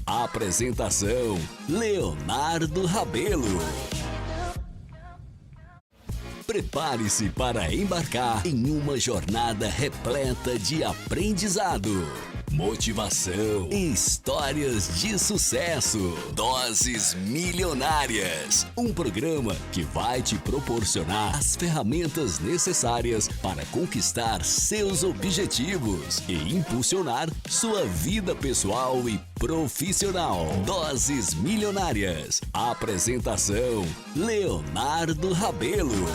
Apresentação: Leonardo Rabelo. Prepare-se para embarcar em uma jornada repleta de aprendizado, motivação e histórias de sucesso. Doses Milionárias, um programa que vai te proporcionar as ferramentas necessárias para conquistar seus objetivos e impulsionar sua vida pessoal e profissional. Doses Milionárias. Apresentação: Leonardo Rabelo.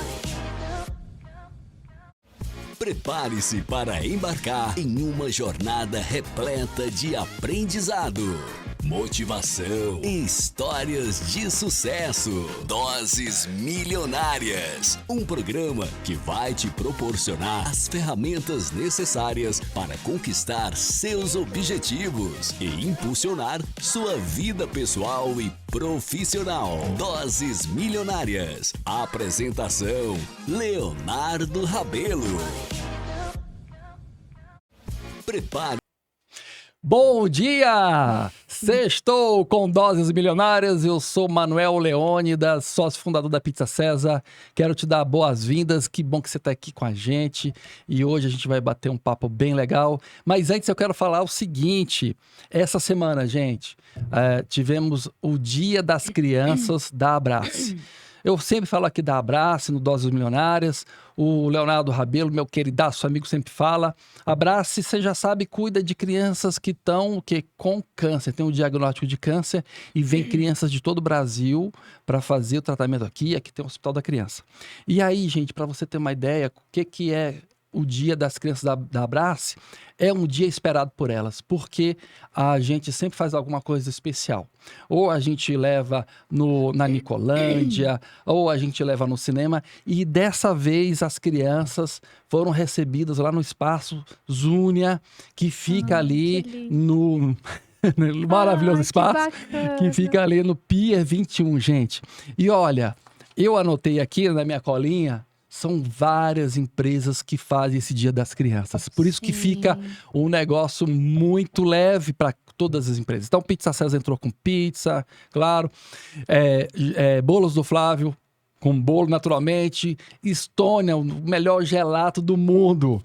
Prepare-se para embarcar em uma jornada repleta de aprendizado, motivação e histórias de sucesso. Doses Milionárias, um programa que vai te proporcionar as ferramentas necessárias para conquistar seus objetivos e impulsionar sua vida pessoal e profissional. Doses Milionárias. Apresentação: Leonardo Rabelo. Prepare. Bom dia! Sextou com Doses Milionárias. Eu sou Manuel Leônidas, sócio fundador da Pizza César. Quero te dar boas-vindas. Que bom que você está aqui com a gente. E hoje a gente vai bater um papo bem legal. Mas antes eu quero falar o seguinte. Essa semana, gente, tivemos o Dia das Crianças da Abrace. Eu sempre falo aqui da Abrace, no Doses Milionárias. O Leonardo Rabelo, meu queridaço amigo, sempre fala. Abrace, você já sabe, cuida de crianças que estão com câncer. Tem um diagnóstico de câncer e vem crianças de todo o Brasil para fazer o tratamento aqui. Aqui tem o Hospital da Criança. E aí, gente, para você ter uma ideia, o que é o Dia das Crianças da Abrace? É um dia esperado por elas, porque a gente sempre faz alguma coisa especial. Ou a gente leva na Nicolândia, ou a gente leva no cinema. E dessa vez as crianças foram recebidas lá no Espaço Zúnia, que fica ali no maravilhoso espaço, que fica ali no Pier 21, gente. E olha, eu anotei aqui na minha colinha, são várias empresas que fazem esse Dia das Crianças. Por isso que fica um negócio muito leve para todas as empresas. Então, Pizza César entrou com pizza, claro. Bolos do Flávio, com bolo naturalmente. Estônia, o melhor gelato do mundo.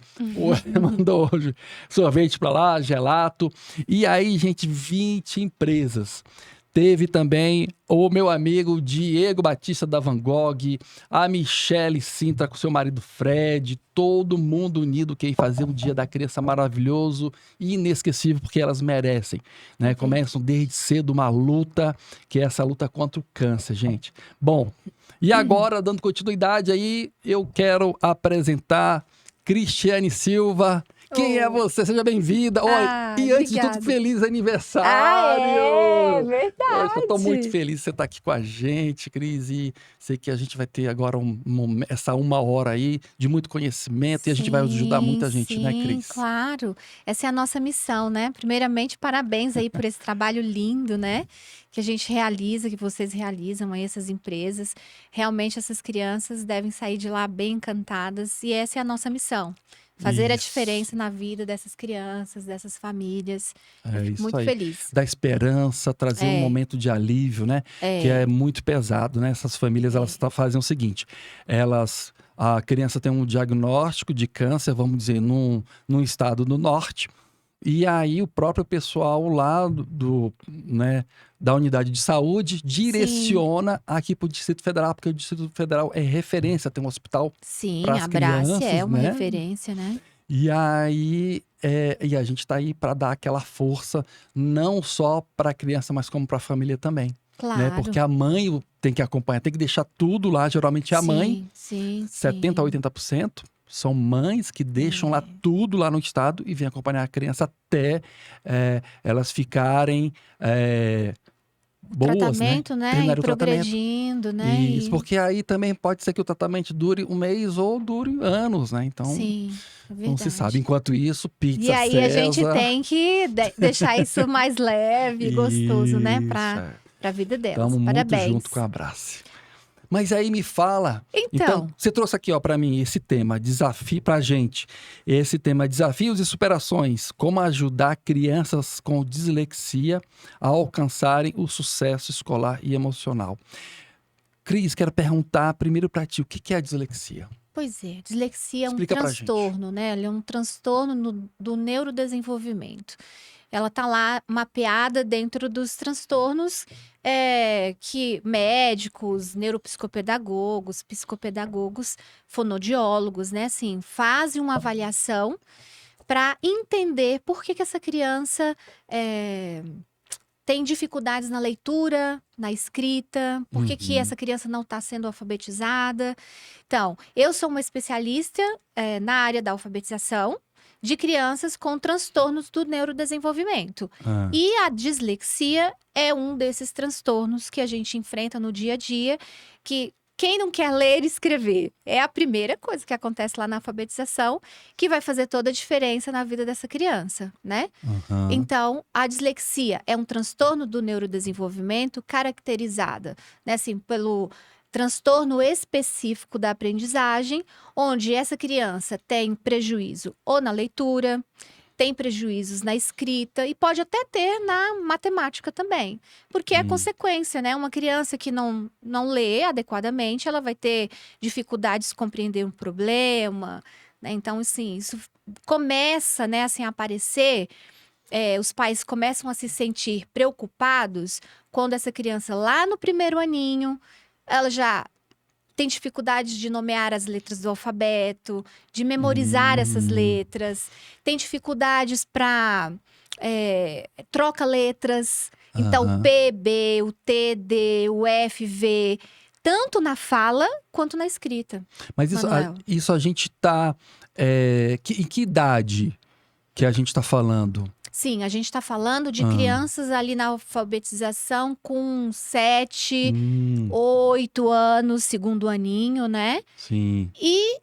Mandou hoje sorvete para lá, gelato. E aí, gente, 20 empresas. Teve também o meu amigo Diego Batista da Van Gogh, a Michele Sintra com seu marido Fred, todo mundo unido quem fazer um Dia da Criança maravilhoso e inesquecível, porque elas merecem, né? Começam desde cedo uma luta, que é essa luta contra o câncer, gente. Bom, e agora, dando continuidade aí, eu quero apresentar Cristiane Silva. Quem é você? Seja bem-vinda. E antes de tudo, feliz aniversário! É verdade. Poxa, eu tô muito feliz de você estar aqui com a gente, Cris. E sei que a gente vai ter agora essa uma hora aí de muito conhecimento. E a gente vai ajudar muita gente, né, Cris? Claro. Essa é a nossa missão, né? Primeiramente, parabéns aí por esse trabalho lindo, né? Que a gente realiza, que vocês realizam aí, essas empresas. Realmente, essas crianças devem sair de lá bem encantadas. E essa é a nossa missão. Fazer a diferença na vida dessas crianças, dessas famílias. Eu fico muito feliz. Da esperança, trazer um momento de alívio, né? Que é muito pesado, né? Essas famílias, elas fazem o seguinte. A criança tem um diagnóstico de câncer, vamos dizer, num estado do norte. E aí o próprio pessoal lá da unidade de saúde direciona aqui para o Distrito Federal, porque o Distrito Federal é referência, tem um hospital para as crianças. Sim, a Abrace é uma referência, né? E aí, e a gente está aí para dar aquela força, não só para a criança, mas como para a família também. Claro. Né? Porque a mãe tem que acompanhar, tem que deixar tudo lá, geralmente é a mãe, 70% a 80%. São mães que deixam lá tudo lá no estado e vêm acompanhar a criança até elas ficarem boas, tratamento, né? E progredindo, né? Isso, porque aí também pode ser que o tratamento dure um mês ou dure anos, né? Então, não se sabe. Enquanto isso, Pizza César... E aí a gente tem que deixar isso mais leve e gostoso, né? Para a vida delas. Estamos Parabéns. muito junto com a Abrace. Mas aí me fala. Então, Você trouxe aqui, ó, para mim, esse tema, desafio pra gente. Esse tema, desafios e superações. Como ajudar crianças com dislexia a alcançarem o sucesso escolar e emocional. Cris, quero perguntar primeiro pra ti, o que é a dislexia? pois é, dislexia é um Explica pra gente. transtorno, né? Ele é um transtorno do neurodesenvolvimento. Ela tá lá mapeada dentro dos transtornos que médicos, neuropsicopedagogos, psicopedagogos, fonodiólogos, né? Assim, fazem uma avaliação para entender por que essa criança tem dificuldades na leitura, na escrita, por que essa criança não está sendo alfabetizada. Então, eu sou uma especialista na área da alfabetização de crianças com transtornos do neurodesenvolvimento. E a dislexia é um desses transtornos que a gente enfrenta no dia a dia, que quem não quer ler e escrever é a primeira coisa que acontece lá na alfabetização, que vai fazer toda a diferença na vida dessa criança, né? Então, a dislexia é um transtorno do neurodesenvolvimento caracterizada, né, assim, pelo transtorno específico da aprendizagem, onde essa criança tem prejuízo ou na leitura, tem prejuízos na escrita e pode até ter na matemática também, porque é consequência, né? Uma criança que não lê adequadamente, ela vai ter dificuldades de compreender um problema, né? Então, assim, isso começa, né, assim, a aparecer. Os pais começam a se sentir preocupados quando essa criança, lá no primeiro aninho, ela já tem dificuldades de nomear as letras do alfabeto, de memorizar essas letras, tem dificuldades para troca letras. Então, o P, B, o T, D, o F, V, tanto na fala quanto na escrita. Mas isso a gente tá... em que idade que a gente tá falando? Sim, a gente está falando de crianças ali na alfabetização com 7, 8 anos, segundo aninho, né? Sim. E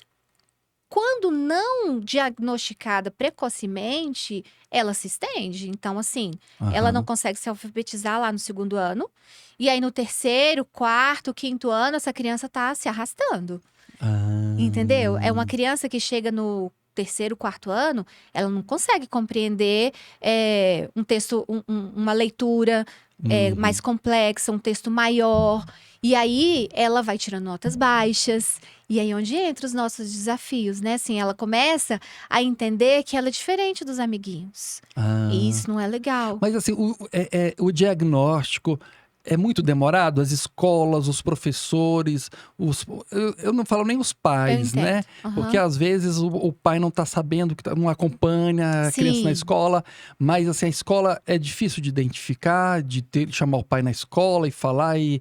quando não diagnosticada precocemente, ela se estende. Então, assim, ela não consegue se alfabetizar lá no segundo ano. E aí, no terceiro, quarto, quinto ano, essa criança está se arrastando. Entendeu? É uma criança que chega no terceiro, quarto ano, ela não consegue compreender um texto, uma leitura mais complexa, um texto maior. E aí, ela vai tirando notas baixas. E aí, onde entra os nossos desafios, né? Assim, ela começa a entender que ela é diferente dos amiguinhos. E isso não é legal. Mas assim, o diagnóstico é muito demorado? As escolas, os professores, eu não falo nem os pais, né? Porque às vezes o pai não tá sabendo, não acompanha a criança na escola. Mas assim, a escola é difícil de identificar, de chamar o pai na escola e falar e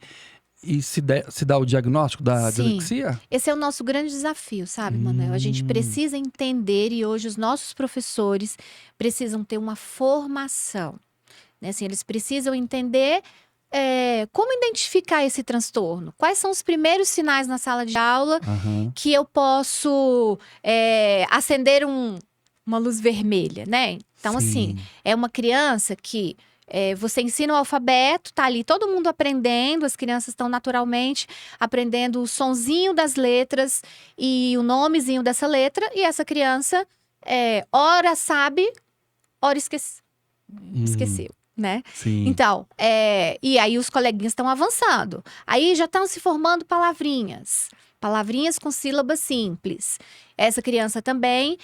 se dá o diagnóstico da dislexia? Esse é o nosso grande desafio, sabe, Manuel? A gente precisa entender, e hoje os nossos professores precisam ter uma formação, né? Assim, eles precisam entender como identificar esse transtorno. Quais são os primeiros sinais na sala de aula que eu posso acender uma luz vermelha, né? Então, assim, é uma criança que você ensina o alfabeto, tá ali todo mundo aprendendo, as crianças estão naturalmente aprendendo o sonzinho das letras e o nomezinho dessa letra, e essa criança ora sabe, ora esqueceu, né? Então, e aí os coleguinhas estão avançando. Aí já estão se formando palavrinhas com sílabas simples. Essa criança também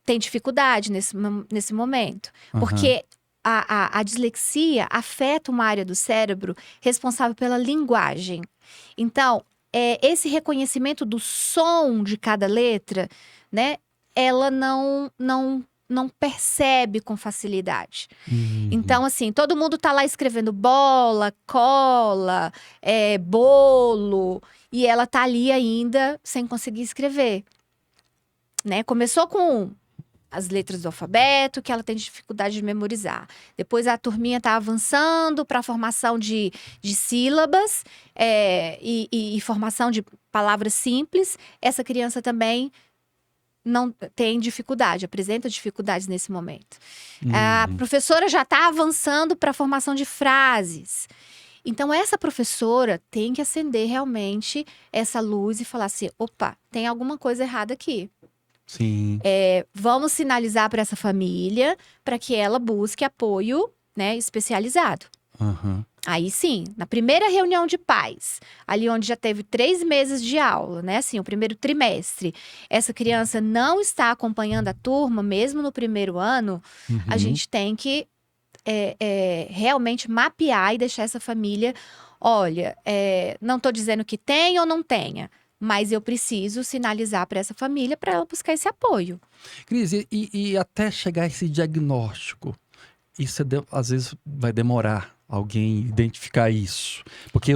tem dificuldade nesse momento, porque a dislexia afeta uma área do cérebro responsável pela linguagem. Então, esse reconhecimento do som de cada letra, né, ela não percebe com facilidade. Então, assim, todo mundo tá lá escrevendo bola, cola, bolo, e ela tá ali ainda sem conseguir escrever, né? Começou com as letras do alfabeto, que ela tem dificuldade de memorizar. Depois a turminha tá avançando para a formação de sílabas e formação de palavras simples. Essa criança também não tem dificuldade, apresenta dificuldades nesse momento. A professora já está avançando para a formação de frases. Então, essa professora tem que acender realmente essa luz e falar assim: opa, tem alguma coisa errada aqui. Sim. Vamos sinalizar para essa família para que ela busque apoio, né, especializado. Aham. Aí sim, na primeira reunião de pais, ali onde já teve 3 meses de aula, né? Assim, o primeiro trimestre, essa criança não está acompanhando a turma, mesmo no primeiro ano, a Uhum. gente tem que realmente mapear e deixar essa família. Olha, não estou dizendo que tem ou não tenha, mas eu preciso sinalizar para essa família para ela buscar esse apoio. Cris, e até chegar esse diagnóstico, isso às vezes vai demorar alguém identificar isso. Porque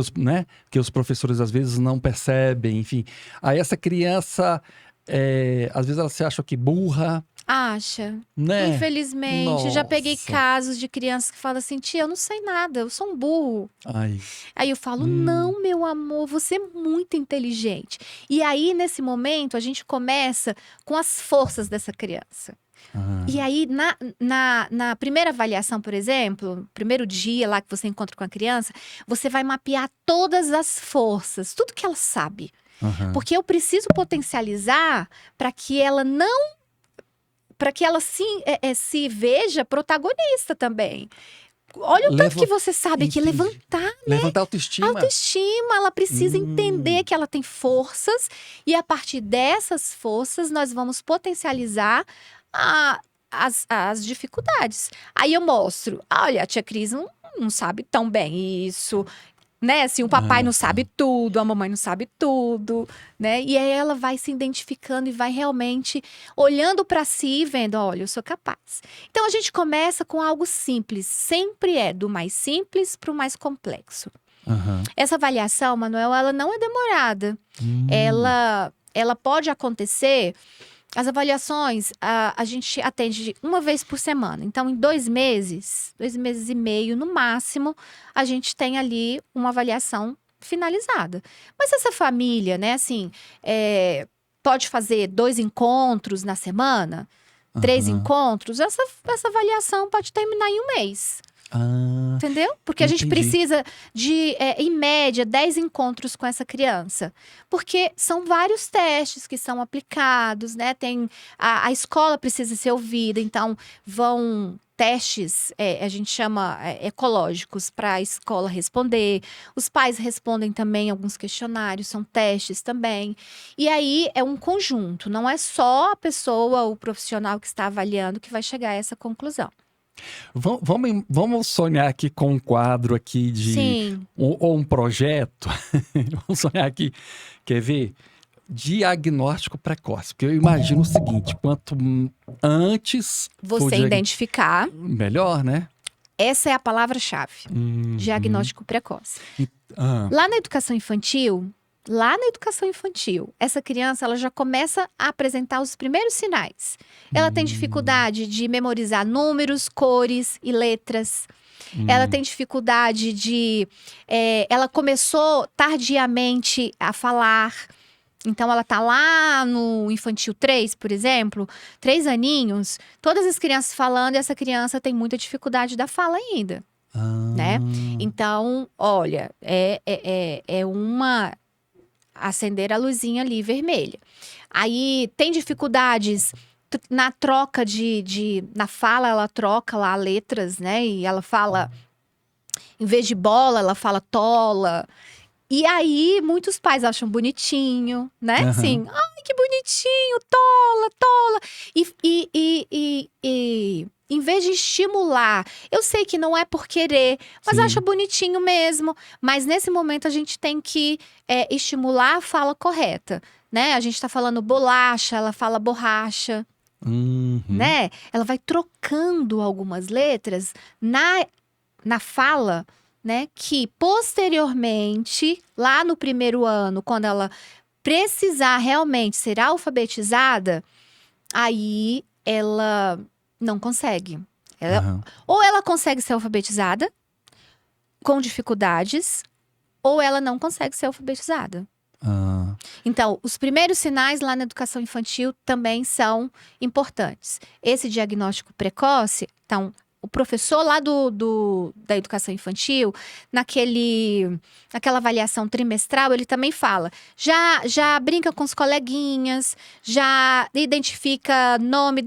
porque os professores às vezes não percebem, enfim. Aí essa criança, às vezes ela se acha que burra, Acha? né? Infelizmente, já peguei Nossa. casos de crianças que falam assim: tia, eu não sei nada, eu sou um burro. Ai. Aí eu falo: não, meu amor, você é muito inteligente. E aí, nesse momento, a gente começa com as forças dessa criança. Ah. E aí, na primeira avaliação, por exemplo, primeiro dia lá que você encontra com a criança, você vai mapear todas as forças, tudo que ela sabe. Aham. Porque eu preciso potencializar para que ela não. Para que ela se veja protagonista também. Olha o tanto que você sabe que Entendi. levantar Levantar a autoestima. autoestima, ela precisa entender que ela tem forças e a partir dessas forças nós vamos potencializar as dificuldades. Aí eu mostro, olha, a tia Cris não sabe tão bem isso, né? Assim, o papai não sabe tudo, a mamãe não sabe tudo, né? E aí ela vai se identificando e vai realmente olhando para si e vendo, olha, eu sou capaz. Então a gente começa com algo simples, sempre do mais simples para o mais complexo. Aham. Essa avaliação, Manuel, ela não é demorada. Ela pode acontecer. As avaliações, a gente atende uma vez por semana. Então, em 2 meses e meio, no máximo, a gente tem ali uma avaliação finalizada. Mas essa família, né, assim, pode fazer 2 encontros na semana, 3 encontros, essa avaliação pode terminar em 1 mês. Ah, Entendeu? Porque a gente entendi. precisa de, em média, 10 encontros com essa criança. Porque são vários testes que são aplicados, né? A escola precisa ser ouvida, então vão testes, a gente chama ecológicos, para a escola responder. Os pais respondem também alguns questionários, são testes também. E aí é um conjunto, não é só a pessoa, o profissional que está avaliando que vai chegar a essa conclusão. Vamos sonhar aqui com um quadro aqui de Sim. ou um projeto. Vamos sonhar aqui, quer ver? Diagnóstico precoce. Porque eu imagino o seguinte: quanto antes Você identificar, melhor, né? essa é a palavra-chave. Diagnóstico precoce. Ah, Lá na educação infantil, essa criança ela já começa a apresentar os primeiros sinais. Ela tem dificuldade de memorizar números, cores e letras. Ela tem dificuldade de... ela começou tardiamente a falar. Então, ela tá lá no infantil 3, por exemplo, 3 aninhos, todas as crianças falando e essa criança tem muita dificuldade da fala ainda, né? Então, olha, acender a luzinha ali vermelha. Aí tem dificuldades na troca na fala, ela troca lá letras, né? E ela fala, em vez de bola, ela fala tola. E aí, muitos pais acham bonitinho, né? Aham. Assim, ai, que bonitinho, tola. E em vez de estimular, eu sei que não é por querer, mas Sim. acha bonitinho mesmo. Mas nesse momento a gente tem que estimular a fala correta, né? A gente tá falando bolacha, ela fala borracha, né? Ela vai trocando algumas letras na fala, né? Que posteriormente, lá no primeiro ano, quando ela precisar realmente ser alfabetizada, aí ela não consegue. Ou ela consegue ser alfabetizada com dificuldades, ou ela não consegue ser alfabetizada. Então, os primeiros sinais lá na educação infantil também são importantes. Esse diagnóstico precoce, então, o professor lá da educação infantil, naquela avaliação trimestral, ele também fala, já brinca com os coleguinhas, já identifica nome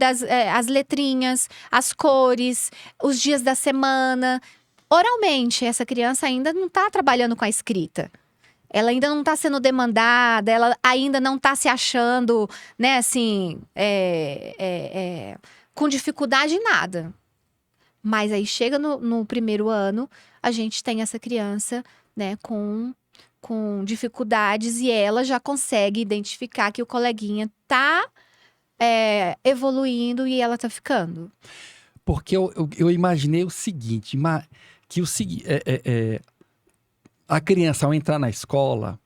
as letrinhas, as cores, os dias da semana. Oralmente, essa criança ainda não está trabalhando com a escrita. Ela ainda não está sendo demandada, ela ainda não está se achando, né, assim, com dificuldade em nada. Mas aí chega no primeiro ano, a gente tem essa criança, né, com dificuldades e ela já consegue identificar que o coleguinha está evoluindo e ela está ficando. Porque eu imaginei o seguinte, que a criança, ao entrar na escola,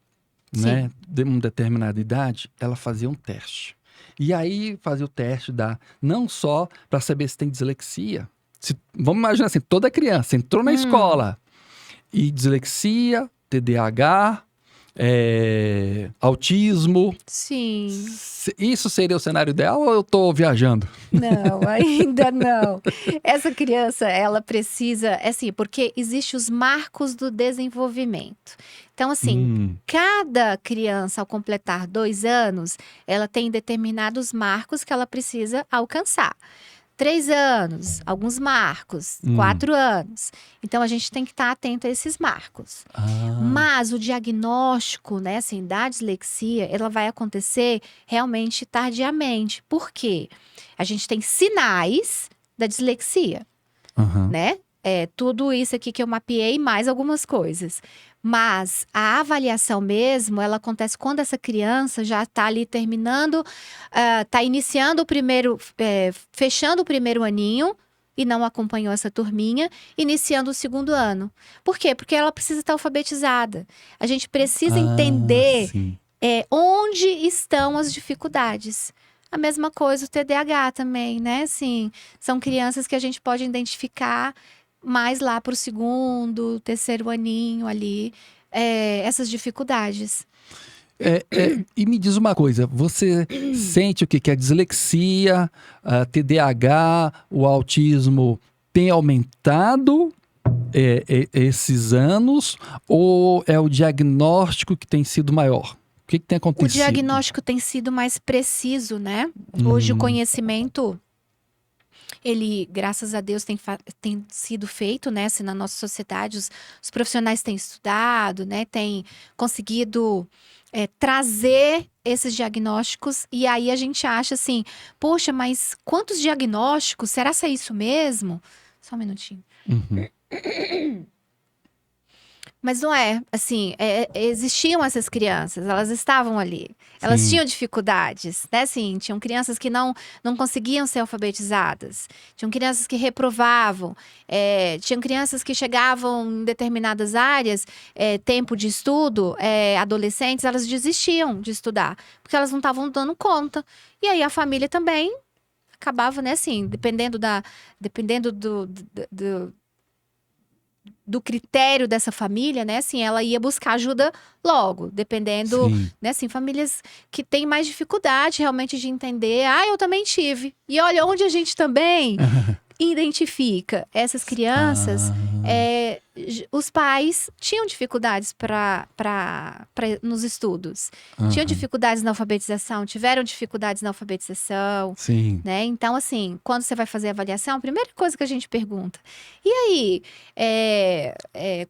né, de uma determinada idade, ela fazia um teste. E aí fazia o teste não só para saber se tem dislexia. Vamos imaginar assim, toda criança entrou na escola e dislexia, TDAH, autismo. Sim. Isso seria o cenário ideal ou eu estou viajando? Não, ainda não. Essa criança, ela precisa, assim, porque existem os marcos do desenvolvimento. Então, assim, cada criança, ao completar 2 anos, ela tem determinados marcos que ela precisa alcançar. 3 anos, alguns marcos, 4 anos. Então, a gente tem que estar atento a esses marcos. Mas o diagnóstico, né, assim, da dislexia, ela vai acontecer realmente tardiamente. Por quê? A gente tem sinais da dislexia, né? Tudo isso aqui que eu mapeei, mais algumas coisas. Mas a avaliação mesmo, ela acontece quando essa criança já está ali terminando, está iniciando fechando o primeiro aninho e não acompanhou essa turminha, iniciando o segundo ano. Por quê? Porque ela precisa estar alfabetizada. A gente precisa entender onde estão as dificuldades. A mesma coisa o TDAH também, né? Assim, são crianças que a gente pode identificar mais lá para o segundo, terceiro aninho ali, essas dificuldades. E me diz uma coisa, você sente o que é dislexia, TDAH, o autismo tem aumentado esses anos ou é o diagnóstico que tem sido maior? O que tem acontecido? O diagnóstico tem sido mais preciso, né? Hoje o conhecimento, ele, graças a Deus, tem sido feito, né? Assim, na nossa sociedade, os profissionais têm estudado, né? Têm conseguido trazer esses diagnósticos. E aí a gente acha assim, poxa, mas quantos diagnósticos? Será que é isso mesmo? Só um minutinho. Mas não é, assim, existiam essas crianças, elas estavam ali, elas tinham dificuldades, né, assim, tinham crianças que não conseguiam ser alfabetizadas, tinham crianças que reprovavam, tinham crianças que chegavam em determinadas áreas, tempo de estudo, adolescentes, elas desistiam de estudar, porque elas não estavam dando conta, e aí a família também acabava, né, assim, dependendo do critério dessa família, né, assim, ela ia buscar ajuda logo, dependendo, né, assim, famílias que têm mais dificuldade realmente de entender, eu também tive, e olha, onde a gente também identifica essas crianças, os pais tinham dificuldades nos estudos, tinham dificuldades na alfabetização, tiveram dificuldades na alfabetização, né? Então, assim, quando você vai fazer a avaliação, a primeira coisa que a gente pergunta, e aí,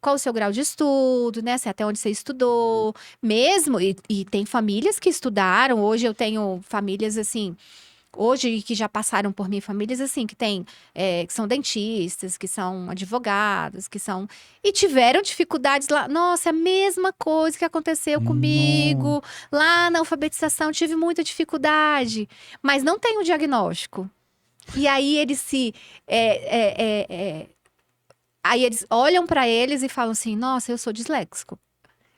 qual o seu grau de estudo, né? Até onde você estudou, mesmo, e tem famílias que estudaram, hoje eu tenho famílias, assim, hoje que já passaram por mim, famílias assim, que são dentistas, que são advogados, e tiveram dificuldades lá. Nossa, é a mesma coisa que aconteceu comigo. Lá na alfabetização tive muita dificuldade, mas não tem o diagnóstico. E aí eles aí eles olham para eles e falam assim, nossa, eu sou disléxico.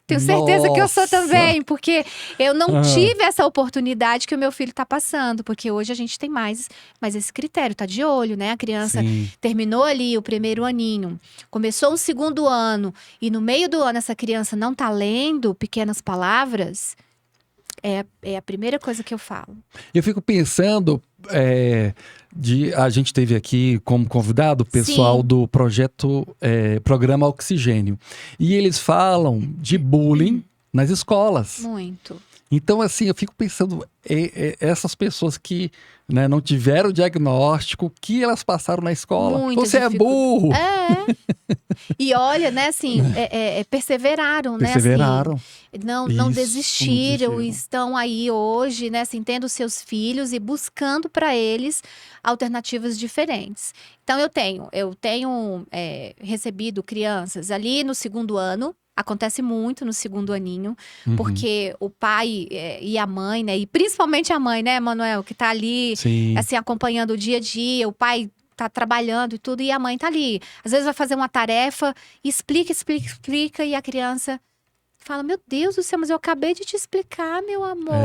Tenho certeza que eu sou também, porque eu não tive essa oportunidade que o meu filho está passando, porque hoje a gente tem mais esse critério, tá de olho, né? A criança terminou ali o primeiro aninho, começou o segundo ano, e no meio do ano essa criança não tá lendo pequenas palavras, é a primeira coisa que eu falo. Eu fico pensando, a gente teve aqui como convidado o pessoal Sim. do Programa Oxigênio. E eles falam de bullying nas escolas. Muito. Então, assim, eu fico pensando, essas pessoas que, né, não tiveram o diagnóstico, o que elas passaram na escola? Muita Você é burro! E olha, né, assim, perseveraram, né? Perseveraram. Assim, não Isso, desistiram, não desistiram. estão aí hoje, né, assim, tendo seus filhos e buscando para eles alternativas diferentes. Então, eu tenho recebido crianças ali no segundo ano. Acontece muito no segundo aninho, porque o pai e a mãe, né? E principalmente a mãe, né, Manuel, que tá ali, Sim. assim, acompanhando o dia a dia. O pai tá trabalhando e tudo, e a mãe tá ali. Às vezes vai fazer uma tarefa, explica, e a criança fala, meu Deus do céu, mas eu acabei de te explicar, meu amor,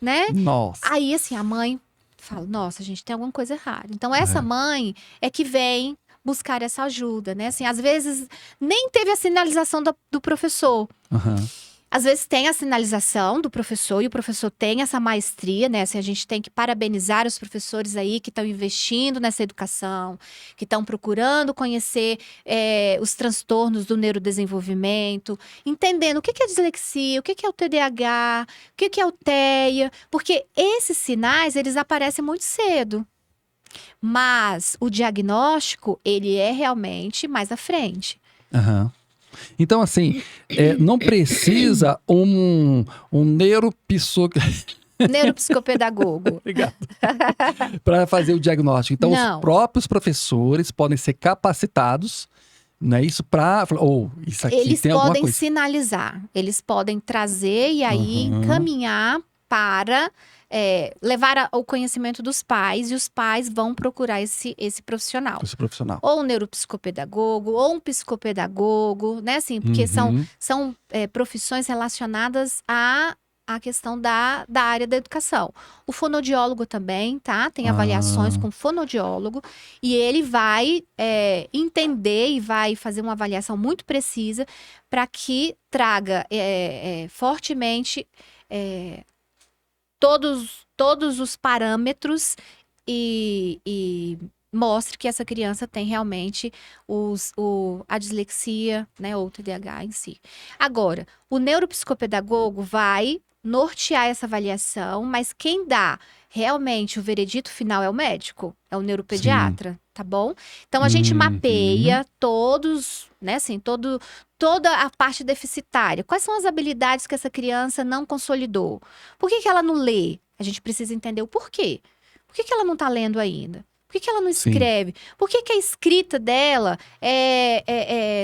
né? Nossa. Aí, assim, a mãe fala, nossa, gente, tem alguma coisa errada. Então, essa mãe é que vem buscar essa ajuda, né? Assim, às vezes, nem teve a sinalização do professor. Às vezes tem a sinalização do professor e o professor tem essa maestria, né? Assim, a gente tem que parabenizar os professores aí que estão investindo nessa educação, que estão procurando conhecer os transtornos do neurodesenvolvimento, entendendo o que é dislexia, o que é o TDAH, o que é o TEA, porque esses sinais, eles aparecem muito cedo. Mas o diagnóstico, ele é realmente mais à frente. Então, assim, não precisa um neuropsicopedagogo. Obrigado. Para fazer o diagnóstico. Então, Não. os próprios professores podem ser capacitados, não é isso? Isso aqui Eles tem alguma podem coisa. sinalizar, eles podem trazer e aí encaminhar para levar ao conhecimento dos pais, e os pais vão procurar esse profissional. Esse profissional. Ou um neuropsicopedagogo, ou um psicopedagogo, né? Assim, porque são profissões relacionadas à questão da área da educação. O fonoaudiólogo também, tá? Tem avaliações com fonoaudiólogo, e ele vai entender e vai fazer uma avaliação muito precisa para que traga fortemente todos os parâmetros e mostre que essa criança tem realmente a dislexia, né, ou o TDAH em si. Agora, o neuropsicopedagogo vai nortear essa avaliação, mas quem dá realmente o veredito final é o médico, é o neuropediatra, tá bom? Então, a gente mapeia todos, né, assim, toda a parte deficitária. Quais são as habilidades que essa criança não consolidou? Por que ela não lê? A gente precisa entender o porquê. Por que ela não está lendo ainda? Por que ela não escreve? Por que a escrita dela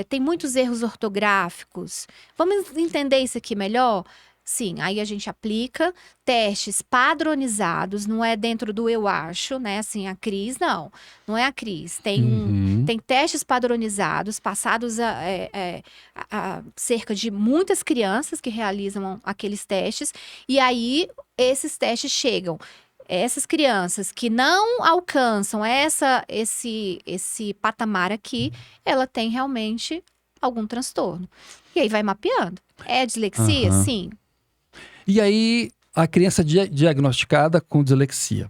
tem muitos erros ortográficos? Vamos entender isso aqui melhor? Sim, aí a gente aplica testes padronizados, não é dentro do eu acho, né? Assim, a Cris, não é a Cris. Tem testes padronizados, passados a cerca de muitas crianças que realizam aqueles testes, e aí esses testes chegam. Essas crianças que não alcançam esse patamar aqui, ela tem realmente algum transtorno. E aí vai mapeando. É dislexia? Sim. E aí, a criança diagnosticada com dislexia,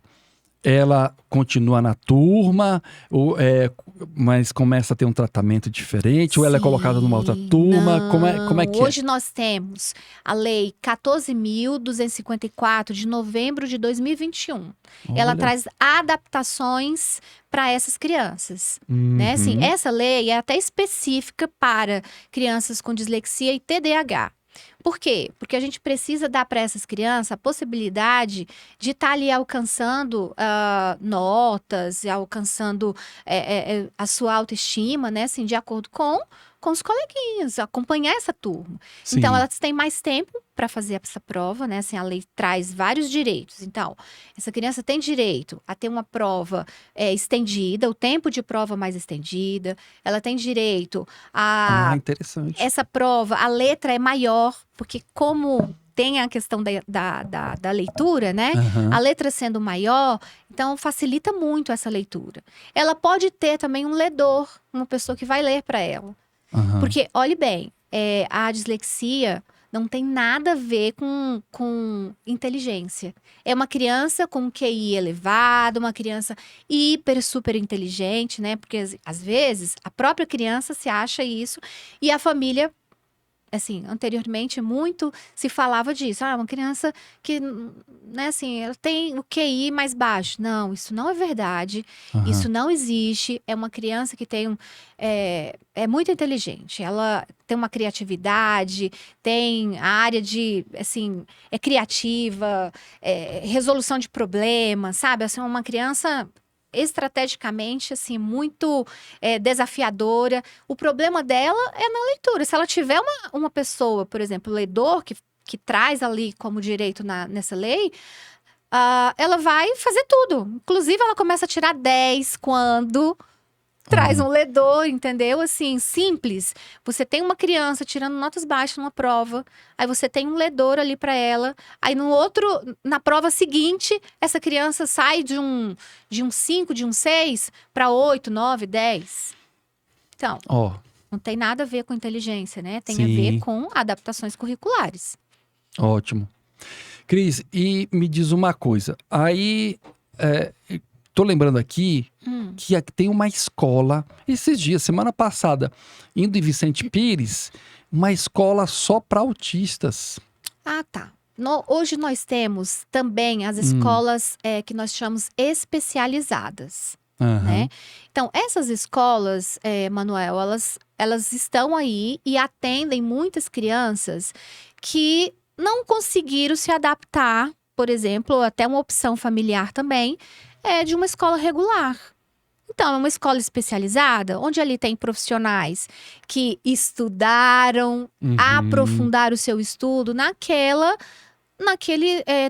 ela continua na turma, mas começa a ter um tratamento diferente, ou ela é colocada numa outra turma? Não. Como é que é? Hoje nós temos a Lei 14.254, de novembro de 2021. Ela Olha. traz adaptações para essas crianças, né? Assim, essa lei é até específica para crianças com dislexia e TDAH. Por quê? Porque a gente precisa dar para essas crianças a possibilidade de estar ali alcançando notas, alcançando a sua autoestima, né? Assim, de acordo com os coleguinhas, acompanhar essa turma. Sim. Então, elas têm mais tempo para fazer essa prova, né? Assim, a lei traz vários direitos. Então, essa criança tem direito a ter uma prova estendida, o tempo de prova mais estendida. Ela tem direito a... interessante. Essa prova, a letra é maior, porque como tem a questão da leitura, né? A letra sendo maior, então facilita muito essa leitura. Ela pode ter também um ledor, uma pessoa que vai ler para ela. Porque, olhe bem, a dislexia Não tem nada a ver com inteligência. É uma criança com QI elevado, uma criança hiper, super inteligente, né? Porque às vezes a própria criança se acha isso e a família, assim, anteriormente muito se falava disso. Uma criança que, né, assim, ela tem o QI mais baixo. Não, isso não é verdade. Aham. Isso não existe. É uma criança que tem é muito inteligente. Ela tem uma criatividade, tem a área de, assim, é criativa, resolução de problemas, sabe? Assim, uma criança estrategicamente, assim, muito desafiadora. O problema dela é na leitura. Se ela tiver uma pessoa, por exemplo, ledor, que traz ali como direito nessa lei, ela vai fazer tudo. Inclusive, ela começa a tirar 10 quando traz um ledor, entendeu? Assim, simples. Você tem uma criança tirando notas baixas numa prova, aí você tem um ledor ali para ela, aí na prova seguinte, essa criança sai de um 5, de um 6 para 8, 9, 10. Então, Ó, não tem nada a ver com inteligência, né? Tem a Sim. ver com adaptações curriculares. ótimo. Cris, e me diz uma coisa. Aí, tô lembrando aqui que aqui tem uma escola, esses dias, semana passada, indo em Vicente Pires, uma escola só para autistas. Ah, tá. Hoje nós temos também as escolas que nós chamamos especializadas. Aham. Né? Então, essas escolas, Manuel, elas estão aí e atendem muitas crianças que não conseguiram se adaptar, por exemplo, até uma opção familiar também, de uma escola regular. Então, é uma escola especializada, onde ali tem profissionais que estudaram, aprofundaram o seu estudo naquele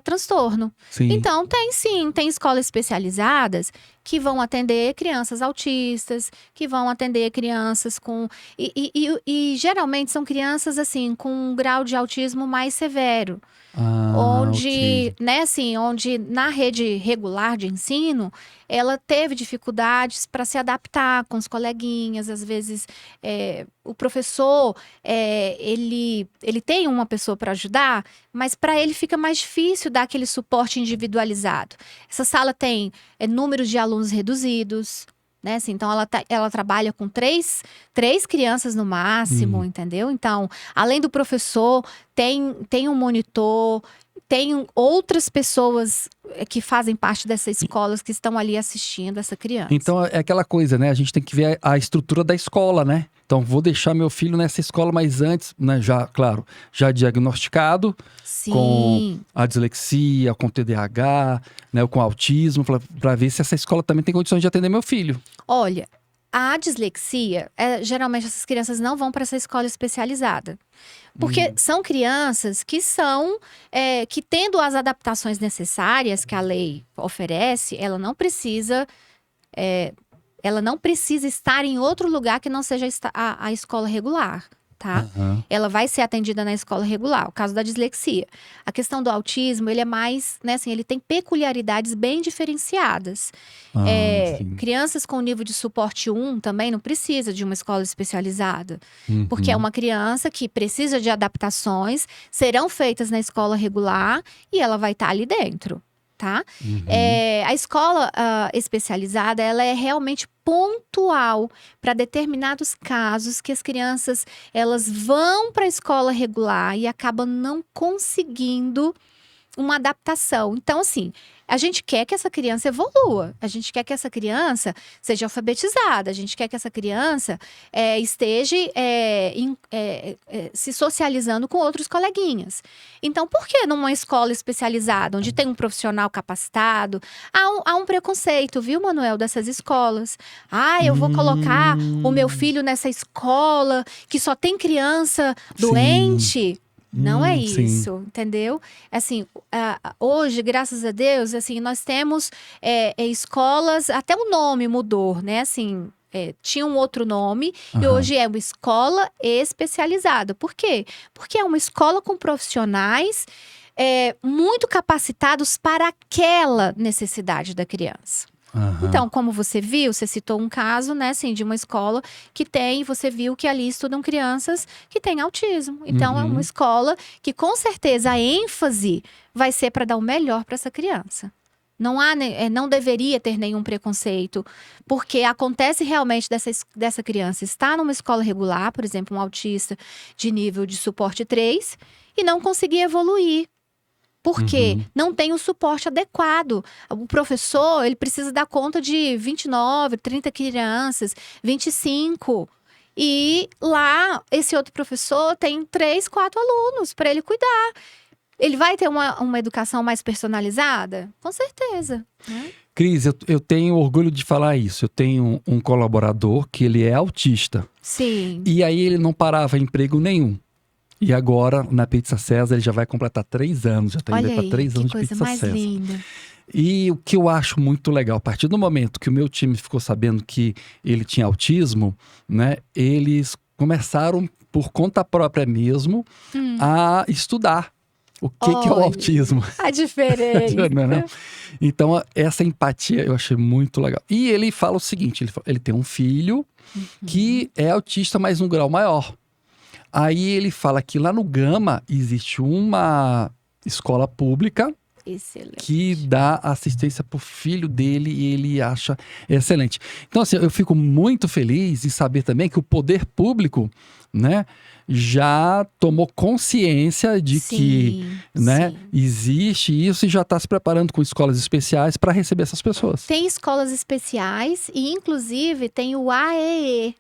transtorno. Sim. Então, tem escolas especializadas que vão atender crianças autistas, que vão atender crianças com... E geralmente são crianças, assim, com um grau de autismo mais severo. Onde, ok. né, assim, onde na rede regular de ensino, ela teve dificuldades para se adaptar com os coleguinhas. Às vezes, o professor, ele tem uma pessoa para ajudar, mas para ele fica mais difícil dar aquele suporte individualizado. Essa sala tem números de alunos reduzidos, né? Assim, então, ela trabalha com três crianças no máximo, entendeu? Então, além do professor, tem um monitor, tem outras pessoas que fazem parte dessas escolas que estão ali assistindo essa criança. Então é aquela coisa, né? A gente tem que ver a estrutura da escola, né? Então vou deixar meu filho nessa escola, mas antes, né, já diagnosticado Sim. com a dislexia, com TDAH, né, com autismo, para ver se essa escola também tem condições de atender meu filho. Olha, a dislexia, geralmente essas crianças não vão para essa escola especializada. Porque são crianças que que tendo as adaptações necessárias que a lei oferece, ela não precisa estar em outro lugar que não seja a escola regular, tá? Ela vai ser atendida na escola regular, o caso da dislexia. A questão do autismo, ele é mais, né, assim, ele tem peculiaridades bem diferenciadas. Sim. Crianças com nível de suporte 1 também não precisa de uma escola especializada. Porque é uma criança que precisa de adaptações, serão feitas na escola regular e ela vai estar ali dentro. Tá? A escola especializada, ela é realmente pontual para determinados casos que as crianças, elas vão para a escola regular e acabam não conseguindo uma adaptação. Então, assim, a gente quer que essa criança evolua, a gente quer que essa criança seja alfabetizada, a gente quer que essa criança esteja se socializando com outros coleguinhas. Então, por que numa escola especializada, onde tem um profissional capacitado, há um preconceito, viu, Manuel, dessas escolas? Eu vou colocar o meu filho nessa escola que só tem criança doente. Não é isso, entendeu? Assim, hoje, graças a Deus, assim, nós temos escolas, até o nome mudou, né? Assim, tinha um outro nome e hoje é uma escola especializada. Por quê? Porque é uma escola com profissionais muito capacitados para aquela necessidade da criança. Aham. Então, como você viu, você citou um caso, né, assim, de uma escola que você viu que ali estudam crianças que têm autismo. Então, é uma escola que, com certeza, a ênfase vai ser para dar o melhor para essa criança. Não deveria ter nenhum preconceito, porque acontece realmente dessa criança estar numa escola regular, por exemplo, um autista de nível de suporte 3, e não conseguir evoluir. Porque não tem o suporte adequado. O professor, ele precisa dar conta de 29, 30 crianças, 25. E lá, esse outro professor tem 3, 4 alunos para ele cuidar. Ele vai ter uma educação mais personalizada? Com certeza. Né? Cris, eu tenho orgulho de falar isso. Eu tenho um colaborador que ele é autista. Sim. E aí ele não parava em emprego nenhum. E agora, na Pizza César, ele já vai completar 3 anos. Já está indo Olha para aí, 3 anos que de coisa Pizza mais César. linda. E o que eu acho muito legal, a partir do momento que o meu time ficou sabendo que ele tinha autismo, né? Eles começaram, por conta própria mesmo, a estudar o que é o Olha, autismo. A diferença. Não é não? Então, essa empatia eu achei muito legal. E ele fala o seguinte, ele tem um filho que é autista, mas num grau maior. Aí ele fala que lá no Gama existe uma escola pública Excelente. que dá assistência pro filho dele e ele acha excelente. Então, assim, eu fico muito feliz em saber também que o poder público, né, já tomou consciência de que, né, sim. existe isso e já está se preparando com escolas especiais para receber essas pessoas. Tem escolas especiais e, inclusive, tem o AEE.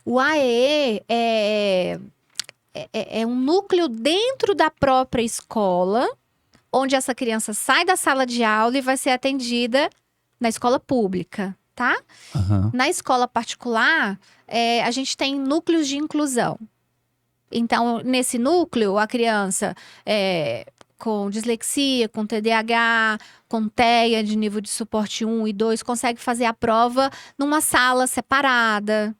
O AEE é um núcleo dentro da própria escola, onde essa criança sai da sala de aula e vai ser atendida na escola pública, tá? Aham. Na escola particular, a gente tem núcleos de inclusão. Então, nesse núcleo, a criança com dislexia, com TDAH, com TEA de nível de suporte 1 e 2, consegue fazer a prova numa sala separada.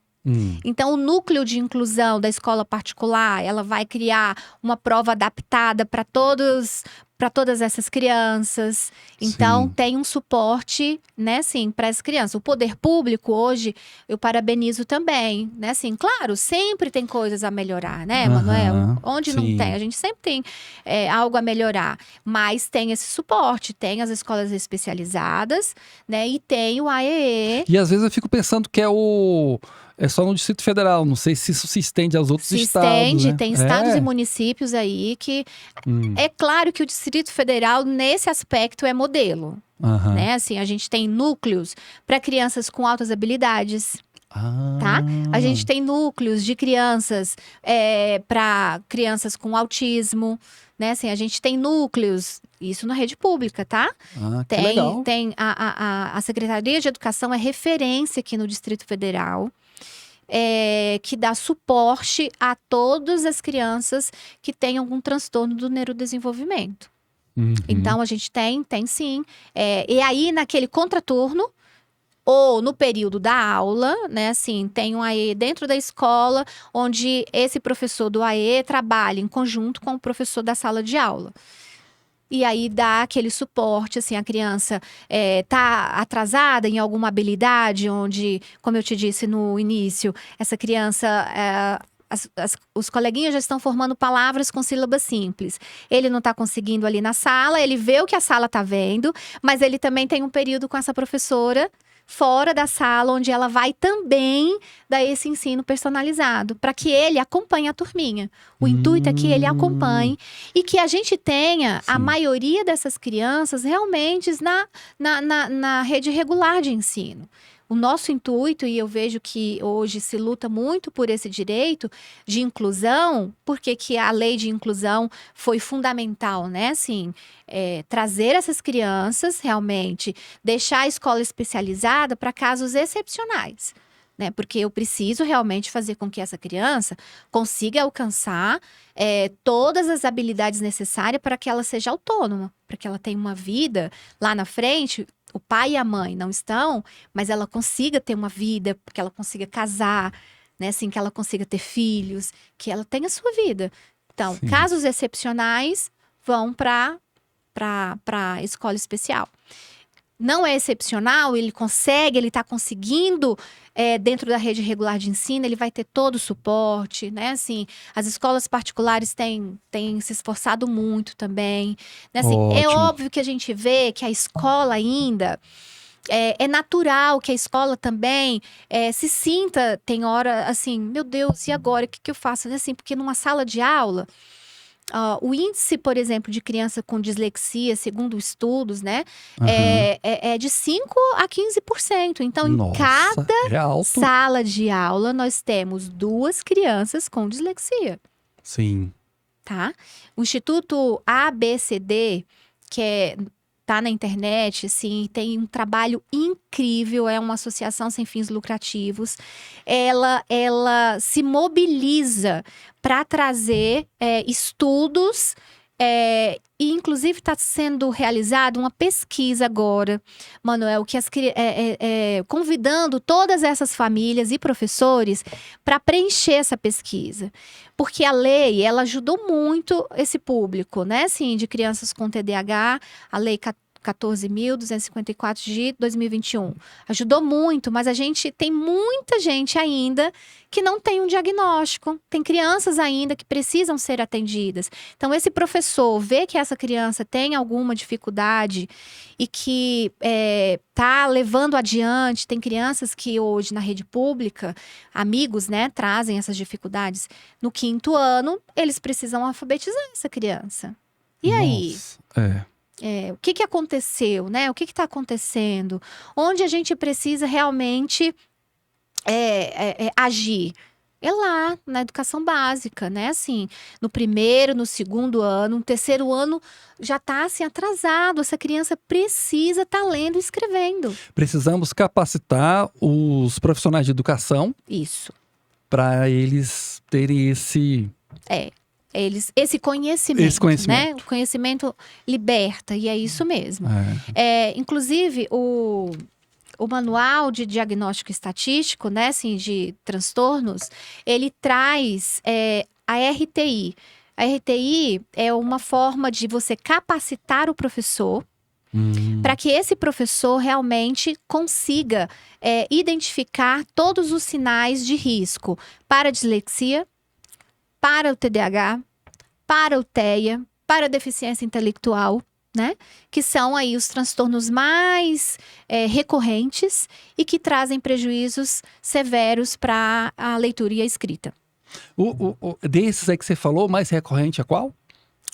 Então, o núcleo de inclusão da escola particular, ela vai criar uma prova adaptada para todas essas crianças. Então, Sim. tem um suporte, né, assim, para as crianças. O poder público, hoje, eu parabenizo também, né, assim, claro, sempre tem coisas a melhorar, né, Manuel? Aham, Onde sim. não tem, a gente sempre tem algo a melhorar. Mas tem esse suporte, tem as escolas especializadas, né, e tem o AEE. E às vezes eu fico pensando que é só no Distrito Federal, não sei se isso se estende aos outros Se estados, estende, né? tem estados e municípios aí que… É claro que o Distrito Federal, nesse aspecto, é modelo, Aham. né? Assim, a gente tem núcleos para crianças com altas habilidades, Ah. tá? A gente tem núcleos de crianças para crianças com autismo, né? Assim, a gente tem núcleos, isso na rede pública, tá? Que legal. Tem a Secretaria de Educação é referência aqui no Distrito Federal. Que dá suporte a todas as crianças que têm algum transtorno do neurodesenvolvimento. Então, a gente tem sim. E aí, naquele contraturno, ou no período da aula, né, assim, tem um AE dentro da escola, onde esse professor do AE trabalha em conjunto com o professor da sala de aula. E aí dá aquele suporte, assim, a criança tá atrasada em alguma habilidade, onde, como eu te disse no início, essa criança, os coleguinhas já estão formando palavras com sílabas simples. Ele não está conseguindo ali na sala, ele vê o que a sala está vendo, mas ele também tem um período com essa professora fora da sala, onde ela vai também dar esse ensino personalizado, para que ele acompanhe a turminha. O intuito é que ele acompanhe e que a gente tenha a maioria dessas crianças realmente na rede regular de ensino. O nosso intuito, e eu vejo que hoje se luta muito por esse direito de inclusão, porque que a lei de inclusão foi fundamental, né? Assim, trazer essas crianças, realmente, deixar a escola especializada para casos excepcionais. Né? Porque eu preciso realmente fazer com que essa criança consiga alcançar todas as habilidades necessárias para que ela seja autônoma, para que ela tenha uma vida lá na frente. O pai e a mãe não estão, mas ela consiga ter uma vida, que ela consiga casar, né? Assim, que ela consiga ter filhos, que ela tenha a sua vida. Então, casos excepcionais vão para a escola especial. não é excepcional, ele está conseguindo, dentro da rede regular de ensino, ele vai ter todo o suporte, né? Assim, as escolas particulares têm se esforçado muito também. Né? Assim, é Ótimo. óbvio que a gente vê que a escola ainda... É natural que a escola também se sinta, tem hora assim, meu Deus, e agora? O que eu faço? Assim, porque numa sala de aula, o índice, por exemplo, de criança com dislexia, segundo estudos, né, é de 5 a 15%. Então, em Nossa, cada é alto. sala de aula, nós temos 2 crianças com dislexia, Sim. tá? O Instituto ABCD, que tá na internet, assim, tem um trabalho incrível, é uma associação sem fins lucrativos. Ela se mobiliza para trazer estudos, e inclusive está sendo realizada uma pesquisa agora, Manuel, que convidando todas essas famílias e professores para preencher essa pesquisa. Porque a lei, ela ajudou muito esse público, né? Assim, de crianças com TDAH, a lei 14.254 de 2021. Ajudou muito, mas tem muita gente ainda que não tem um diagnóstico. Tem crianças ainda que precisam ser atendidas. Então, esse professor vê que essa criança tem alguma dificuldade e que está levando adiante. Tem crianças que hoje, na rede pública, amigos, né, trazem essas dificuldades. No 5º ano, eles precisam alfabetizar essa criança. E aí? Nossa, o que aconteceu, né? O que está acontecendo? Onde a gente precisa realmente agir? É lá, na educação básica, né? Assim, no 1º, no 2º ano, no 3º ano, já está assim, atrasado. Essa criança precisa estar lendo e escrevendo. Precisamos capacitar os profissionais de educação. Isso. Para eles terem esse conhecimento, né? O conhecimento liberta, e é isso mesmo. Inclusive, o manual de diagnóstico estatístico, né, assim, de transtornos, ele traz a RTI. A RTI é uma forma de você capacitar o professor para que esse professor realmente consiga identificar todos os sinais de risco para a dislexia, para o TDAH, para o TEA, para a deficiência intelectual, né? Que são aí os transtornos mais recorrentes e que trazem prejuízos severos para a leitura e a escrita. Desses aí que você falou, o mais recorrente é qual?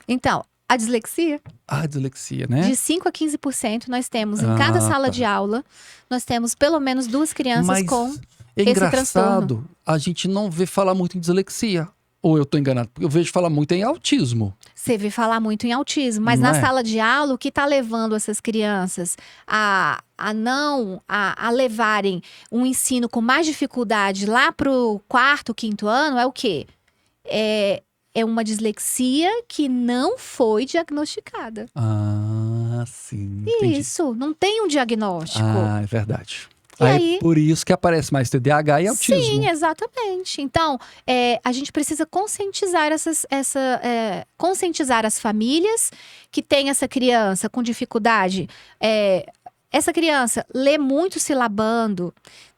Então, a dislexia. A dislexia, né? De 5 a 15% nós temos em cada sala de aula, nós temos pelo menos 2 crianças com esse transtorno. Engraçado, a gente não vê falar muito em dislexia. Ou eu tô enganado? Porque eu vejo falar muito em autismo. Você vê falar muito em autismo, mas na sala de aula, o que está levando essas crianças a levarem um ensino com mais dificuldade lá para o 4º, 5º ano é o quê? É uma dislexia que não foi diagnosticada. Ah, sim. Entendi. Isso, não tem um diagnóstico. Ah, é verdade. E aí, por isso que aparece mais TDAH e autismo. Sim, exatamente. Então, a gente precisa conscientizar conscientizar as famílias que têm essa criança com dificuldade. Essa criança lê muito silabando,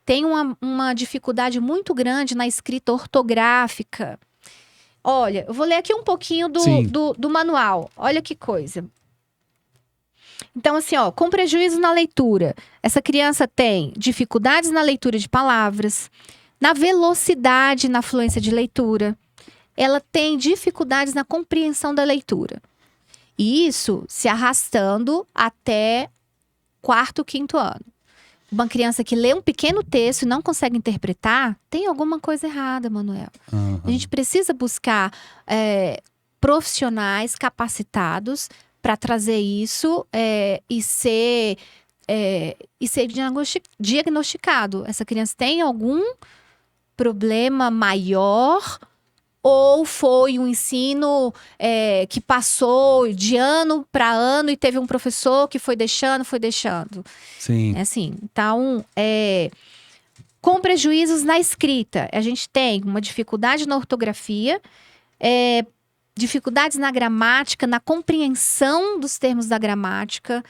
tem uma dificuldade muito grande na escrita ortográfica. Olha, eu vou ler aqui um pouquinho do manual. Olha que coisa. Então, assim, com prejuízo na leitura, essa criança tem dificuldades na leitura de palavras, na velocidade na fluência de leitura, ela tem dificuldades na compreensão da leitura. E isso se arrastando até 4º, 5º ano. Uma criança que lê um pequeno texto e não consegue interpretar, tem alguma coisa errada, Manuel. A gente precisa buscar profissionais capacitados para trazer isso e ser diagnosticado. Essa criança tem algum problema maior ou foi um ensino que passou de ano para ano e teve um professor que foi deixando. Sim. Assim, então, com prejuízos na escrita, a gente tem uma dificuldade na ortografia, dificuldades na gramática, na compreensão dos termos da gramática,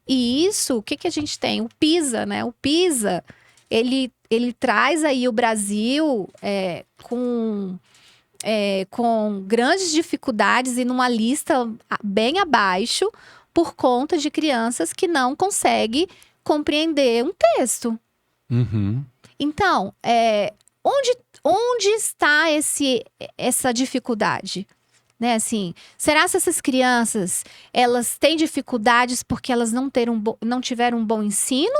E isso, o que que a gente tem? O PISA, né? O PISA, ele traz aí o Brasil com grandes dificuldades e numa lista bem abaixo por conta de crianças que não conseguem compreender um texto. Uhum. Então, onde está essa dificuldade? Né, assim, será que essas crianças, elas têm dificuldades porque elas não tiveram um bom ensino?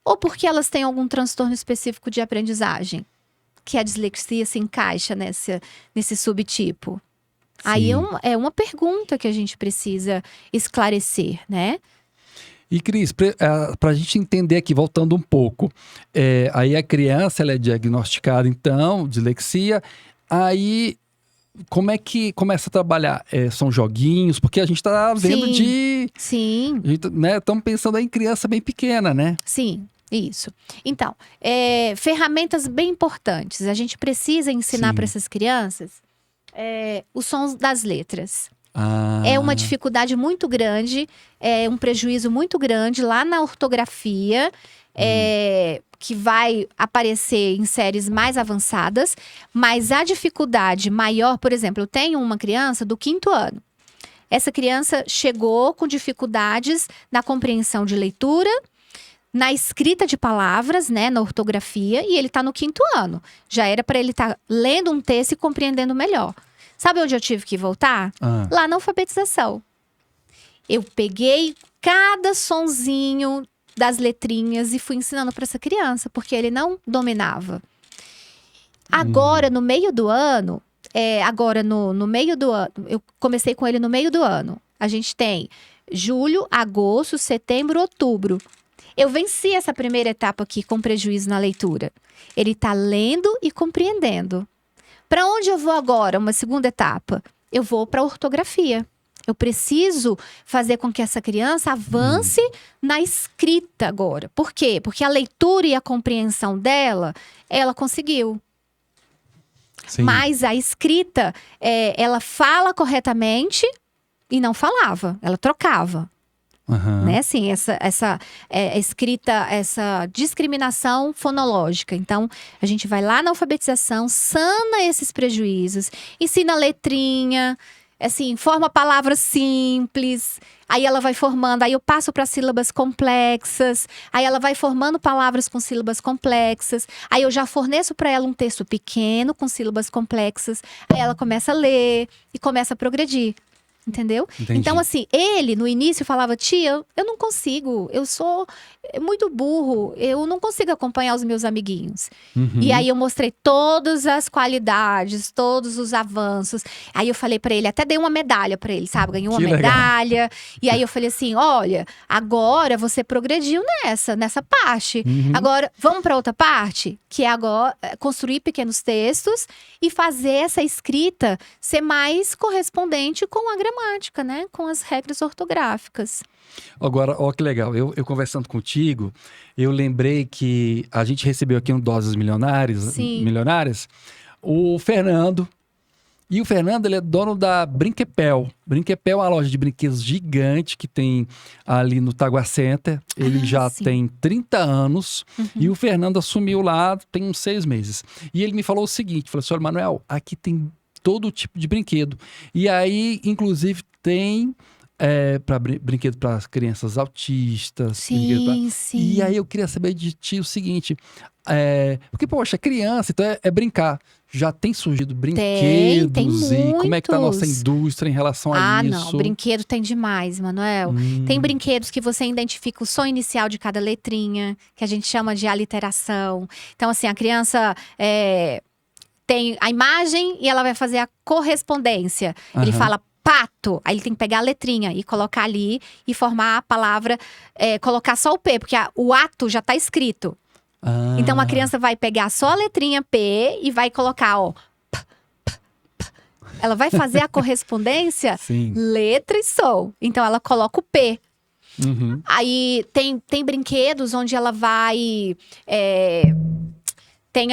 Ou porque elas têm algum transtorno específico de aprendizagem? Que a dislexia se encaixa nesse subtipo? Aí é uma pergunta que a gente precisa esclarecer, né? E Cris, para a gente entender aqui, voltando um pouco, aí a criança ela é diagnosticada, então, dislexia, aí como é que começa a trabalhar? São joguinhos? Porque a gente está vendo Sim. Estamos pensando aí em criança bem pequena, né? Sim, isso. Então, ferramentas bem importantes. A gente precisa ensinar para essas crianças os sons das letras. É uma dificuldade muito grande, é um prejuízo muito grande lá na ortografia, que vai aparecer em séries mais avançadas, mas a dificuldade maior, por exemplo, eu tenho uma criança do 5º ano. Essa criança chegou com dificuldades na compreensão de leitura, na escrita de palavras, né, na ortografia, e ele está no 5º ano. Já era para ele estar lendo um texto e compreendendo melhor. Sabe onde eu tive que voltar? Lá na alfabetização. Eu peguei cada sonzinho das letrinhas e fui ensinando para essa criança, porque ele não dominava. Agora, no meio do ano, no meio do ano, eu comecei com ele no meio do ano. A gente tem julho, agosto, setembro, outubro. Eu venci essa primeira etapa aqui com prejuízo na leitura. Ele está lendo e compreendendo. Para onde eu vou agora? Uma segunda etapa. Eu vou para a ortografia. Eu preciso fazer com que essa criança avance na escrita agora. Por quê? Porque a leitura e a compreensão dela, ela conseguiu. Sim. Mas a escrita, ela fala corretamente e não falava. Ela trocava. Uhum. Né? Assim, essa escrita, essa discriminação fonológica. Então, a gente vai lá na alfabetização, sana esses prejuízos, ensina letrinha, assim, forma palavras simples, aí ela vai formando, aí eu passo para sílabas complexas, aí ela vai formando palavras com sílabas complexas, aí eu já forneço para ela um texto pequeno com sílabas complexas, aí ela começa a ler e começa a progredir. Entendeu? Entendi. Então, assim, ele no início falava: tia, eu não consigo, eu sou muito burro, eu não consigo acompanhar os meus amiguinhos. Uhum. E aí eu mostrei todas as qualidades, todos os avanços. Aí eu falei pra ele, até dei uma medalha pra ele, sabe? Ganhou uma Que legal. medalha. E aí eu falei assim: olha, agora você progrediu nessa parte. Agora, vamos pra outra parte? Que é agora construir pequenos textos e fazer essa escrita ser mais correspondente com a gramática, né? Com as regras ortográficas. Agora, ó que legal, eu conversando contigo, eu lembrei que a gente recebeu aqui um Doses Milionárias, o Fernando. E o Fernando, ele é dono da Brinquepel. Brinquepel é uma loja de brinquedos gigante que tem ali no Tagua Center. Ele já tem 30 anos e o Fernando assumiu lá tem uns 6 meses. E ele me falou o seguinte, falou assim: olha, Manuel, aqui tem todo tipo de brinquedo. E aí, inclusive, tem brinquedo para crianças autistas. Sim. E aí eu queria saber de ti o seguinte, porque, poxa, criança, então é brincar. Já tem surgido brinquedos tem e como é que tá a nossa muitos. indústria em relação a isso? Não, brinquedo tem demais, Manuel. Tem brinquedos que você identifica o som inicial de cada letrinha, que a gente chama de aliteração. Então, assim, a criança tem a imagem e ela vai fazer a correspondência. Ele fala pato, aí ele tem que pegar a letrinha e colocar ali e formar a palavra, colocar só o P, porque o ato já tá escrito. Então a criança vai pegar só a letrinha P e vai colocar, ó. Ela vai fazer a correspondência letra e som. Então ela coloca o P. Aí tem brinquedos onde ela vai. Tem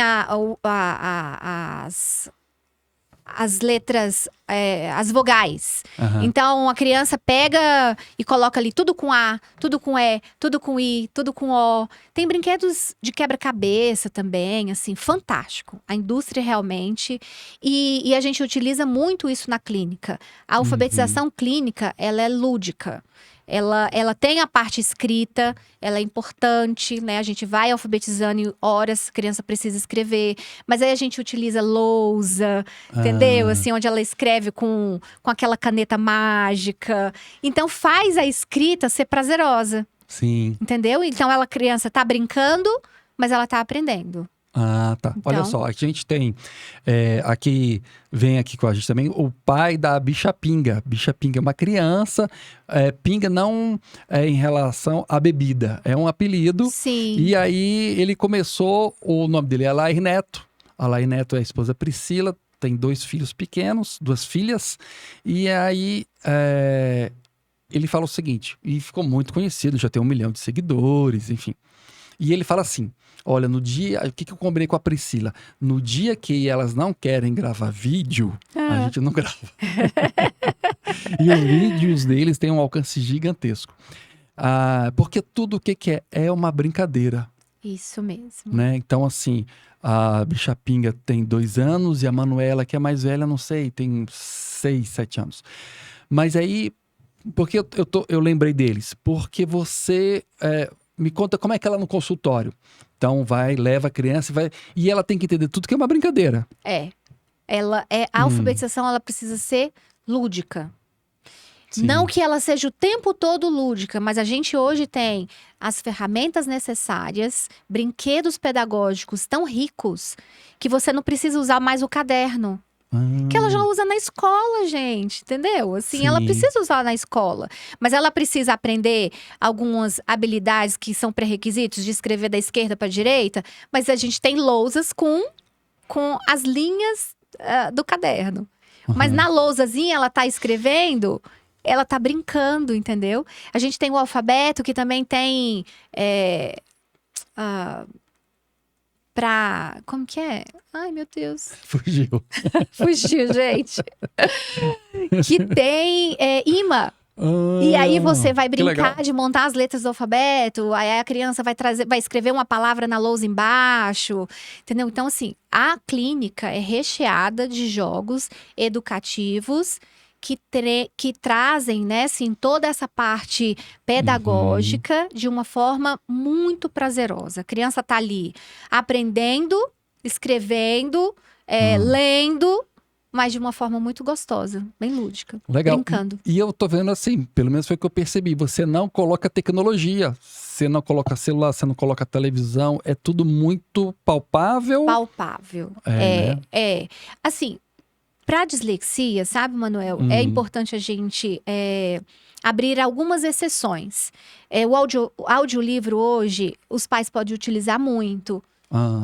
as letras, as vogais. Aham. Então, a criança pega e coloca ali tudo com A, tudo com E, tudo com I, tudo com O. Tem brinquedos de quebra-cabeça também, assim, fantástico. A indústria realmente. E a gente utiliza muito isso na clínica. A alfabetização clínica, ela é lúdica. Ela tem a parte escrita, ela é importante, né? A gente vai alfabetizando em horas, a criança precisa escrever. Mas aí a gente utiliza lousa, entendeu? Assim, onde ela escreve com aquela caneta mágica. Então, faz a escrita ser prazerosa, Sim. entendeu? Então, a criança tá brincando, mas ela tá aprendendo. Ah, tá. Olha Então- só, a gente tem vem aqui com a gente também o pai da Bicha Pinga. Bicha Pinga é uma criança, pinga não é em relação à bebida, é um apelido. Sim. E aí ele começou, o nome dele é Alair Neto. Alair Neto é a esposa Priscila, tem 2 filhos pequenos, 2 filhas. E aí ele fala o seguinte, e ficou muito conhecido, já tem 1 milhão de seguidores, enfim. E ele fala assim, olha, no dia... O que eu combinei com a Priscila? No dia que elas não querem gravar vídeo, a gente não grava. E os vídeos deles têm um alcance gigantesco. Porque tudo o que é uma brincadeira, Isso mesmo. né? Então, assim, a Bicha Pinga tem 2 anos e a Manuela, que é mais velha, não sei, tem 6, 7 anos. Mas aí, porque eu lembrei deles? Porque você... me conta como é que ela é no consultório. Então, leva a criança e ela tem que entender tudo que é uma brincadeira. A alfabetização, ela precisa ser lúdica. Sim. Não que ela seja o tempo todo lúdica, mas a gente hoje tem as ferramentas necessárias, brinquedos pedagógicos tão ricos, que você não precisa usar mais o caderno. Que ela já usa na escola, gente, entendeu? Assim, Sim. ela precisa usar na escola. Mas ela precisa aprender algumas habilidades que são pré-requisitos de escrever da esquerda para a direita. Mas a gente tem lousas com as linhas do caderno. Mas na lousazinha ela tá escrevendo, ela tá brincando, entendeu? A gente tem o alfabeto que também tem... Como que é? Ai, meu Deus. Fugiu. Fugiu, gente. Que tem imã. E aí você vai que legal. brincar de montar as letras do alfabeto, aí a criança vai escrever uma palavra na lousa embaixo, entendeu? Então, assim, a clínica é recheada de jogos educativos que trazem, né, assim, toda essa parte pedagógica de uma forma muito prazerosa. A criança tá ali aprendendo, escrevendo, lendo, mas de uma forma muito gostosa, bem lúdica, Legal. brincando. E eu tô vendo assim, pelo menos foi o que eu percebi, você não coloca tecnologia, você não coloca celular, você não coloca televisão, é tudo muito palpável. Palpável. Né? Assim, para dislexia, sabe, Manuel? É importante a gente abrir algumas exceções. O audiolivro hoje, os pais podem utilizar muito.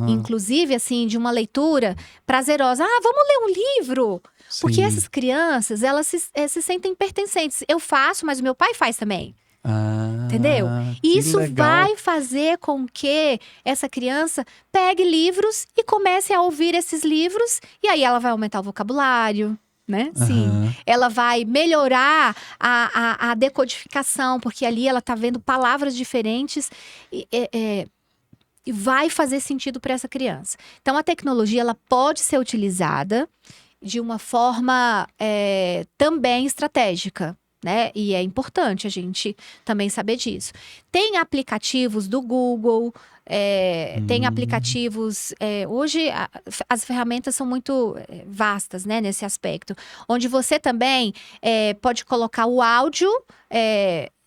Inclusive, assim, de uma leitura prazerosa. Vamos ler um livro? Porque Sim. essas crianças, elas se sentem pertencentes. Eu faço, mas o meu pai faz também. Entendeu? E que isso legal. vai fazer com que essa criança pegue livros e comece a ouvir esses livros. E aí ela vai aumentar o vocabulário, né? Sim. Ela vai melhorar a decodificação, porque ali ela tá vendo palavras diferentes e vai fazer sentido para essa criança. Então, a tecnologia, ela pode ser utilizada de uma forma também estratégica, né? E é importante a gente também saber disso. Tem aplicativos do Google, tem aplicativos... hoje, as ferramentas são muito vastas, né? Nesse aspecto. Onde você também pode colocar o áudio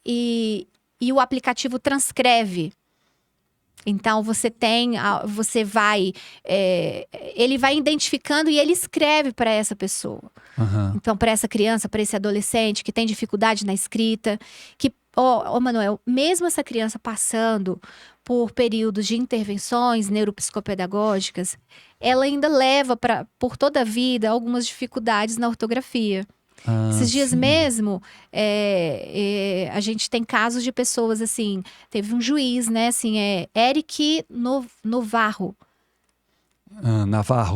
e o aplicativo transcreve. Então, ele vai identificando e ele escreve para essa pessoa. Então, para essa criança, para esse adolescente que tem dificuldade na escrita, Manuel, mesmo essa criança passando por períodos de intervenções neuropsicopedagógicas, ela ainda leva por toda a vida algumas dificuldades na ortografia. Esses dias mesmo, a gente tem casos de pessoas, assim, teve um juiz, né, assim, Eric Novarro.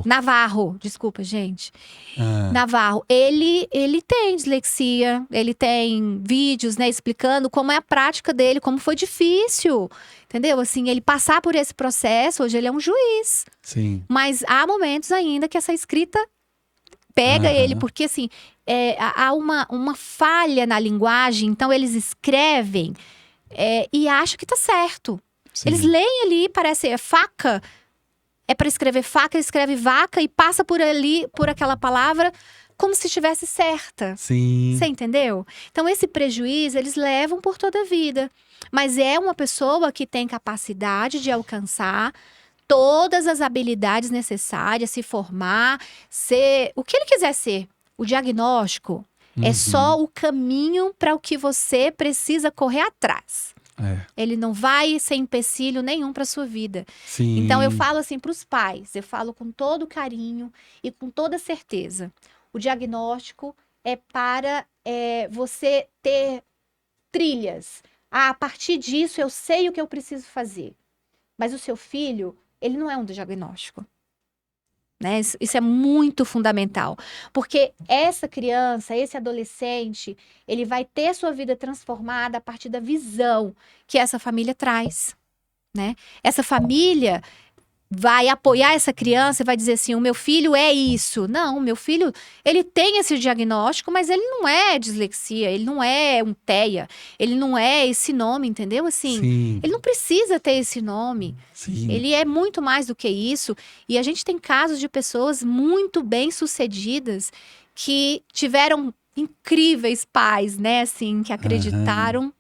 Navarro, desculpa, gente. Ah, Navarro, ele tem dislexia, ele tem vídeos, né, explicando como é a prática dele, como foi difícil, entendeu? Assim, ele passar por esse processo, hoje ele é um juiz, sim. mas há momentos ainda que essa escrita pega Aham. ele, porque assim, há uma falha na linguagem, então eles escrevem e acham que tá certo. Sim. Eles leem ali, parece faca, é para escrever faca, ele escreve vaca e passa por ali, por aquela palavra, como se estivesse certa. Sim. Você entendeu? Então, esse prejuízo, eles levam por toda a vida. Mas é uma pessoa que tem capacidade de alcançar todas as habilidades necessárias, se formar, ser o que ele quiser ser. O diagnóstico é só o caminho para o que você precisa correr atrás. Ele não vai ser empecilho nenhum para sua vida. Sim. Então eu falo assim para os pais, eu falo com todo carinho e com toda certeza. O diagnóstico é para você ter trilhas. A partir disso eu sei o que eu preciso fazer. Mas o seu filho, ele não é um diagnóstico. Né? Isso é muito fundamental, porque essa criança, esse adolescente, ele vai ter sua vida transformada a partir da visão que essa família traz, né? Essa família vai apoiar essa criança e vai dizer assim, o meu filho é isso. Não, o meu filho, ele tem esse diagnóstico, mas ele não é dislexia, ele não é um TEA, ele não é esse nome, entendeu? Assim, Sim. ele não precisa ter esse nome. Sim. Ele é muito mais do que isso. E a gente tem casos de pessoas muito bem-sucedidas que tiveram incríveis pais, né? Assim, que acreditaram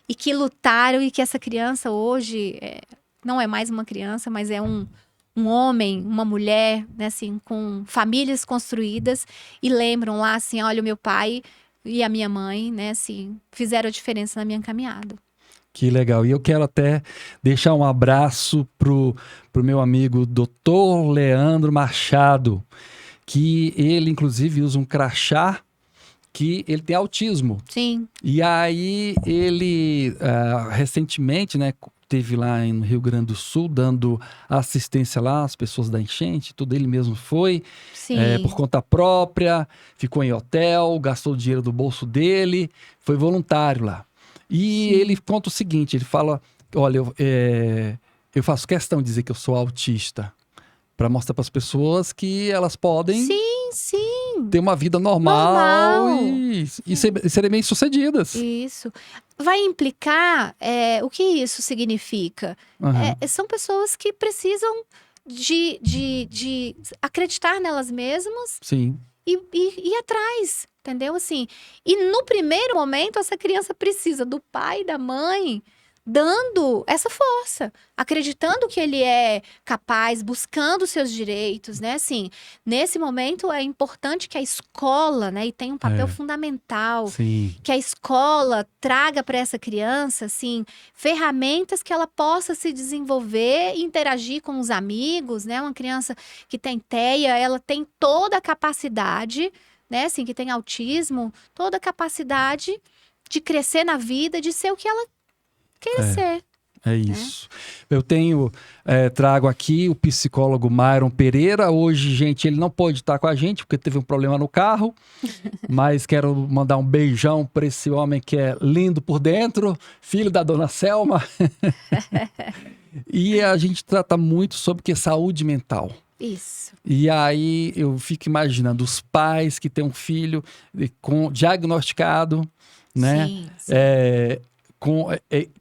e que lutaram e que essa criança hoje não é mais uma criança, mas é um homem, uma mulher, né? Assim, com famílias construídas e lembram lá, assim, olha, o meu pai e a minha mãe, né? Assim, fizeram a diferença na minha caminhada. Que legal. E eu quero até deixar um abraço pro meu amigo Dr. Leandro Machado, que ele, inclusive, usa um crachá que ele tem autismo. Sim. E aí, ele, recentemente, né, teve lá no Rio Grande do Sul, dando assistência lá às pessoas da enchente, tudo ele mesmo foi, Sim. por conta própria, ficou em hotel, gastou o dinheiro do bolso dele, foi voluntário lá. E ele conta o seguinte, ele fala, olha, eu faço questão de dizer que eu sou autista, para mostrar para as pessoas que elas podem ter uma vida normal. E serem bem-sucedidas. Isso. Vai implicar, o que isso significa? São pessoas que precisam de acreditar nelas mesmas. Sim. E ir atrás, entendeu? Assim, e no primeiro momento, essa criança precisa do pai e da mãe dando essa força, acreditando que ele é capaz, buscando seus direitos, né? Assim, nesse momento é importante que a escola, né, e tem um papel fundamental, Sim. que a escola traga para essa criança, assim, ferramentas que ela possa se desenvolver e interagir com os amigos, né? Uma criança que tem TEA, ela tem toda a capacidade, né, assim, que tem autismo, toda a capacidade de crescer na vida, de ser o que ela queira ser. É isso. Eu trago aqui o psicólogo Myron Pereira. Hoje, gente, ele não pôde estar com a gente porque teve um problema no carro, mas quero mandar um beijão para esse homem que é lindo por dentro, filho da dona Selma. E a gente trata muito sobre saúde mental. Isso. E aí eu fico imaginando os pais que têm um filho diagnosticado, né? Sim. Com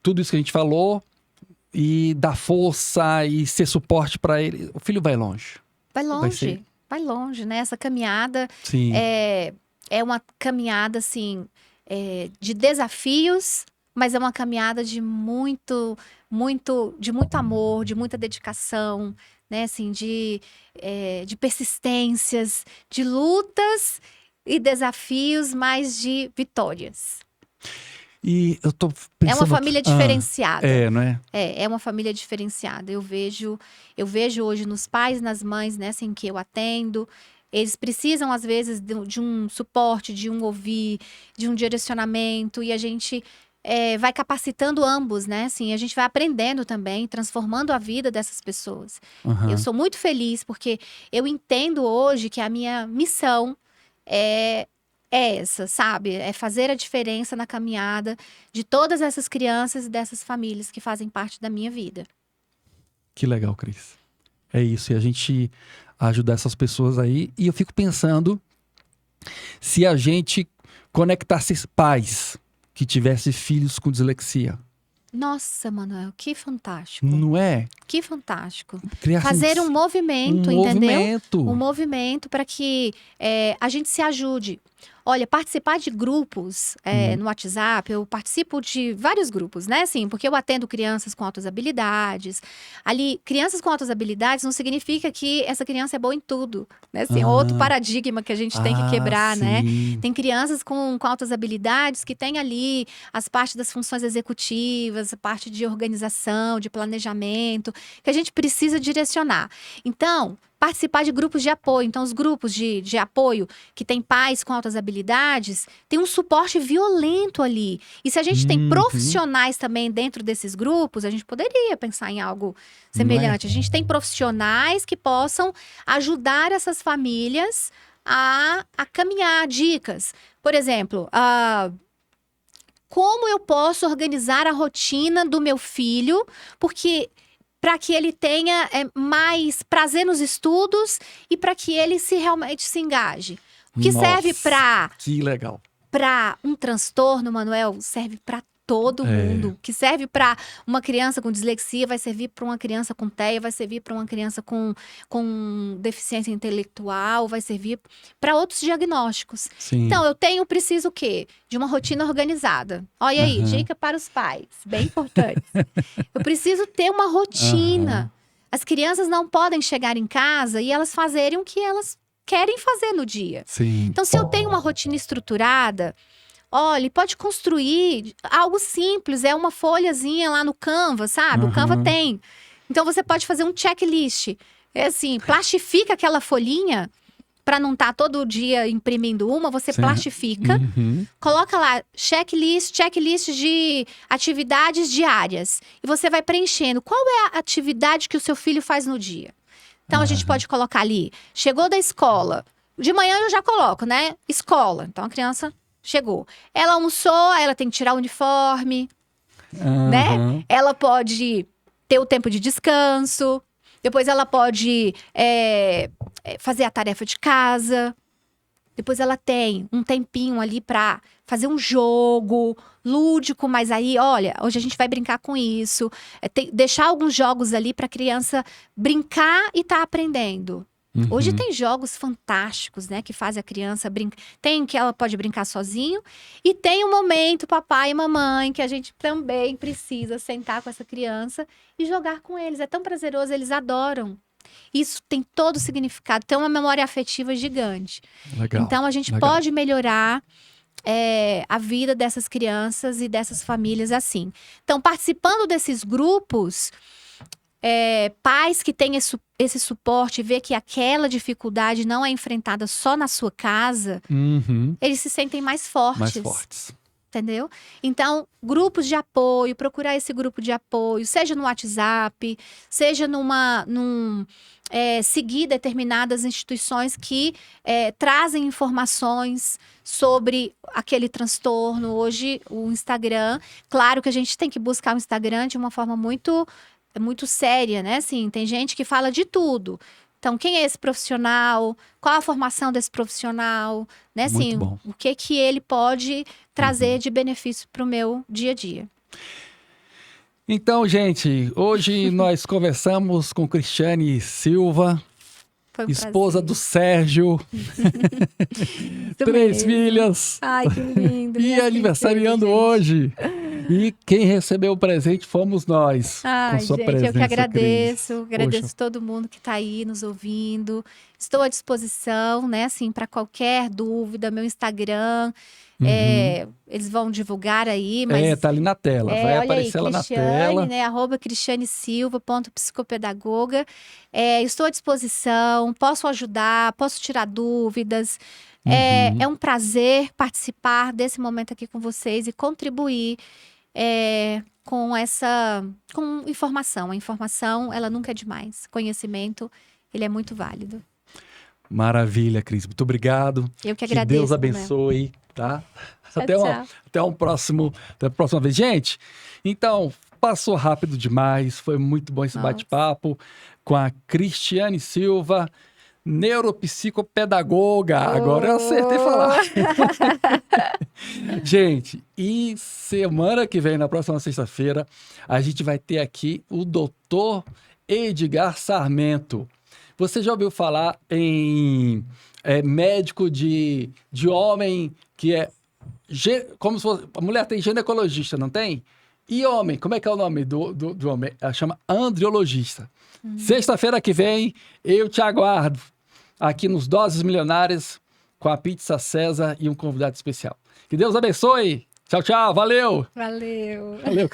tudo isso que a gente falou e dar força e ser suporte para ele, o filho vai longe. Vai longe, né? Essa caminhada Sim. é uma caminhada, assim, de desafios, mas é uma caminhada de muito amor, de muita dedicação, né? Assim, de persistências, de lutas e desafios, mas de vitórias. E eu tô pensando... É uma família diferenciada. Não é? É uma família diferenciada. Eu vejo hoje nos pais e nas mães, né, assim, que eu atendo, eles precisam, às vezes, de um suporte, de um ouvir, de um direcionamento, e a gente vai capacitando ambos, né? Assim, a gente vai aprendendo também, transformando a vida dessas pessoas. Aham. Eu sou muito feliz porque eu entendo hoje que a minha missão é essa, sabe? É fazer a diferença na caminhada de todas essas crianças e dessas famílias que fazem parte da minha vida. Que legal, Cris. É isso, e a gente ajudar essas pessoas aí. E eu fico pensando se a gente conectasse pais que tivessem filhos com dislexia. Nossa, Manuel, que fantástico. Não é? Que fantástico. Criar Fazer um movimento, um entendeu? movimento. Um movimento para que a gente se ajude. Olha, participar de grupos no WhatsApp, eu participo de vários grupos, né? Assim, porque eu atendo crianças com altas habilidades. Ali, crianças com altas habilidades não significa que essa criança é boa em tudo, né? Assim, outro paradigma que a gente tem que quebrar, né? sim. Tem crianças com altas habilidades que têm ali as partes das funções executivas, a parte de organização, de planejamento, que a gente precisa direcionar. Então, participar de grupos de apoio. Então, os grupos de apoio que tem pais com altas habilidades, tem um suporte violento ali. E se a gente tem profissionais também dentro desses grupos, a gente poderia pensar em algo semelhante. A gente tem profissionais que possam ajudar essas famílias a caminhar, dicas. Por exemplo, como eu posso organizar a rotina do meu filho, porque para que ele tenha mais prazer nos estudos e para que ele realmente se engaje. O que serve Que legal. para um transtorno, Manuel, serve para todo mundo. O que serve para uma criança com dislexia vai servir para uma criança com TEA, vai servir para uma criança com deficiência intelectual, vai servir para outros diagnósticos. Sim. Então, preciso o quê? De uma rotina organizada. Olha aí, dica para os pais, bem importante. Eu preciso ter uma rotina. As crianças não podem chegar em casa e elas fazerem o que elas querem fazer no dia. Sim. Então, se eu tenho uma rotina estruturada, olha, pode construir algo simples, é uma folhazinha lá no Canva, sabe? O Canva tem. Então, você pode fazer um checklist. É assim, plastifica aquela folhinha para não estar todo dia imprimindo uma, você plastifica, coloca lá checklist de atividades diárias. E você vai preenchendo. Qual é a atividade que o seu filho faz no dia? Então, a gente pode colocar ali, chegou da escola. De manhã eu já coloco, né? Escola. Então, a criança chegou. Ela almoçou, ela tem que tirar o uniforme, né? Ela pode ter o tempo de descanso. Depois ela pode fazer a tarefa de casa. Depois ela tem um tempinho ali para fazer um jogo lúdico, mas aí, olha, hoje a gente vai brincar com isso. Deixar alguns jogos ali para a criança brincar e tá aprendendo. Hoje tem jogos fantásticos, né, que fazem a criança brincar. Tem que ela pode brincar sozinho e tem um momento, papai e mamãe, que a gente também precisa sentar com essa criança e jogar com eles. É tão prazeroso, eles adoram. Isso tem todo o significado, tem uma memória afetiva gigante. Legal. Então, a gente pode melhorar a vida dessas crianças e dessas famílias assim. Então, participando desses grupos, pais que têm esse suporte, ver que aquela dificuldade não é enfrentada só na sua casa, eles se sentem mais fortes. Mais fortes. Entendeu? Então, grupos de apoio, procurar esse grupo de apoio, seja no WhatsApp, seja seguir determinadas instituições que trazem informações sobre aquele transtorno. Hoje, o Instagram, claro que a gente tem que buscar o Instagram de uma forma muito séria, né? Assim, tem gente que fala de tudo. Então, quem é esse profissional? Qual a formação desse profissional? Né? Assim, o que ele pode trazer de benefício para o meu dia a dia. Então, gente, hoje nós conversamos com Cristiane Silva, esposa do Sérgio. 3 filhas. Ai, que lindo. E aniversariando hoje. E quem recebeu o presente fomos nós. Ai, com sua gente, presença, eu que agradeço. Cris. Agradeço todo mundo que está aí nos ouvindo. Estou à disposição, né, assim, para qualquer dúvida, meu Instagram, eles vão divulgar aí, mas... Tá ali na tela, vai olha aparecer aí, lá na Cristiane, tela. né, @cristianesilva.psicopedagoga. Estou à disposição, posso ajudar, posso tirar dúvidas. É um prazer participar desse momento aqui com vocês e contribuir com informação. A informação, ela nunca é demais. Conhecimento, ele é muito válido. Maravilha, Cris. Muito obrigado. Eu que Que agradeço. Deus abençoe, tá? Tchau, Até tchau. até a próxima vez. Gente, então, passou rápido demais. Foi muito bom esse Nossa. bate-papo com a Cristiane Silva, neuropsicopedagoga. Agora eu acertei falar. Gente, e semana que vem, na próxima sexta-feira, a gente vai ter aqui o Dr. Edgar Sarmento. Você já ouviu falar em médico de homem que é... Como se fosse, a mulher tem ginecologista, não tem? E homem, como é que é o nome do homem? Ela chama andriologista. Sexta-feira que vem, eu te aguardo aqui nos Doses Milionárias com a Pizza César e um convidado especial. Que Deus abençoe. Tchau, tchau. Valeu. Valeu. Valeu.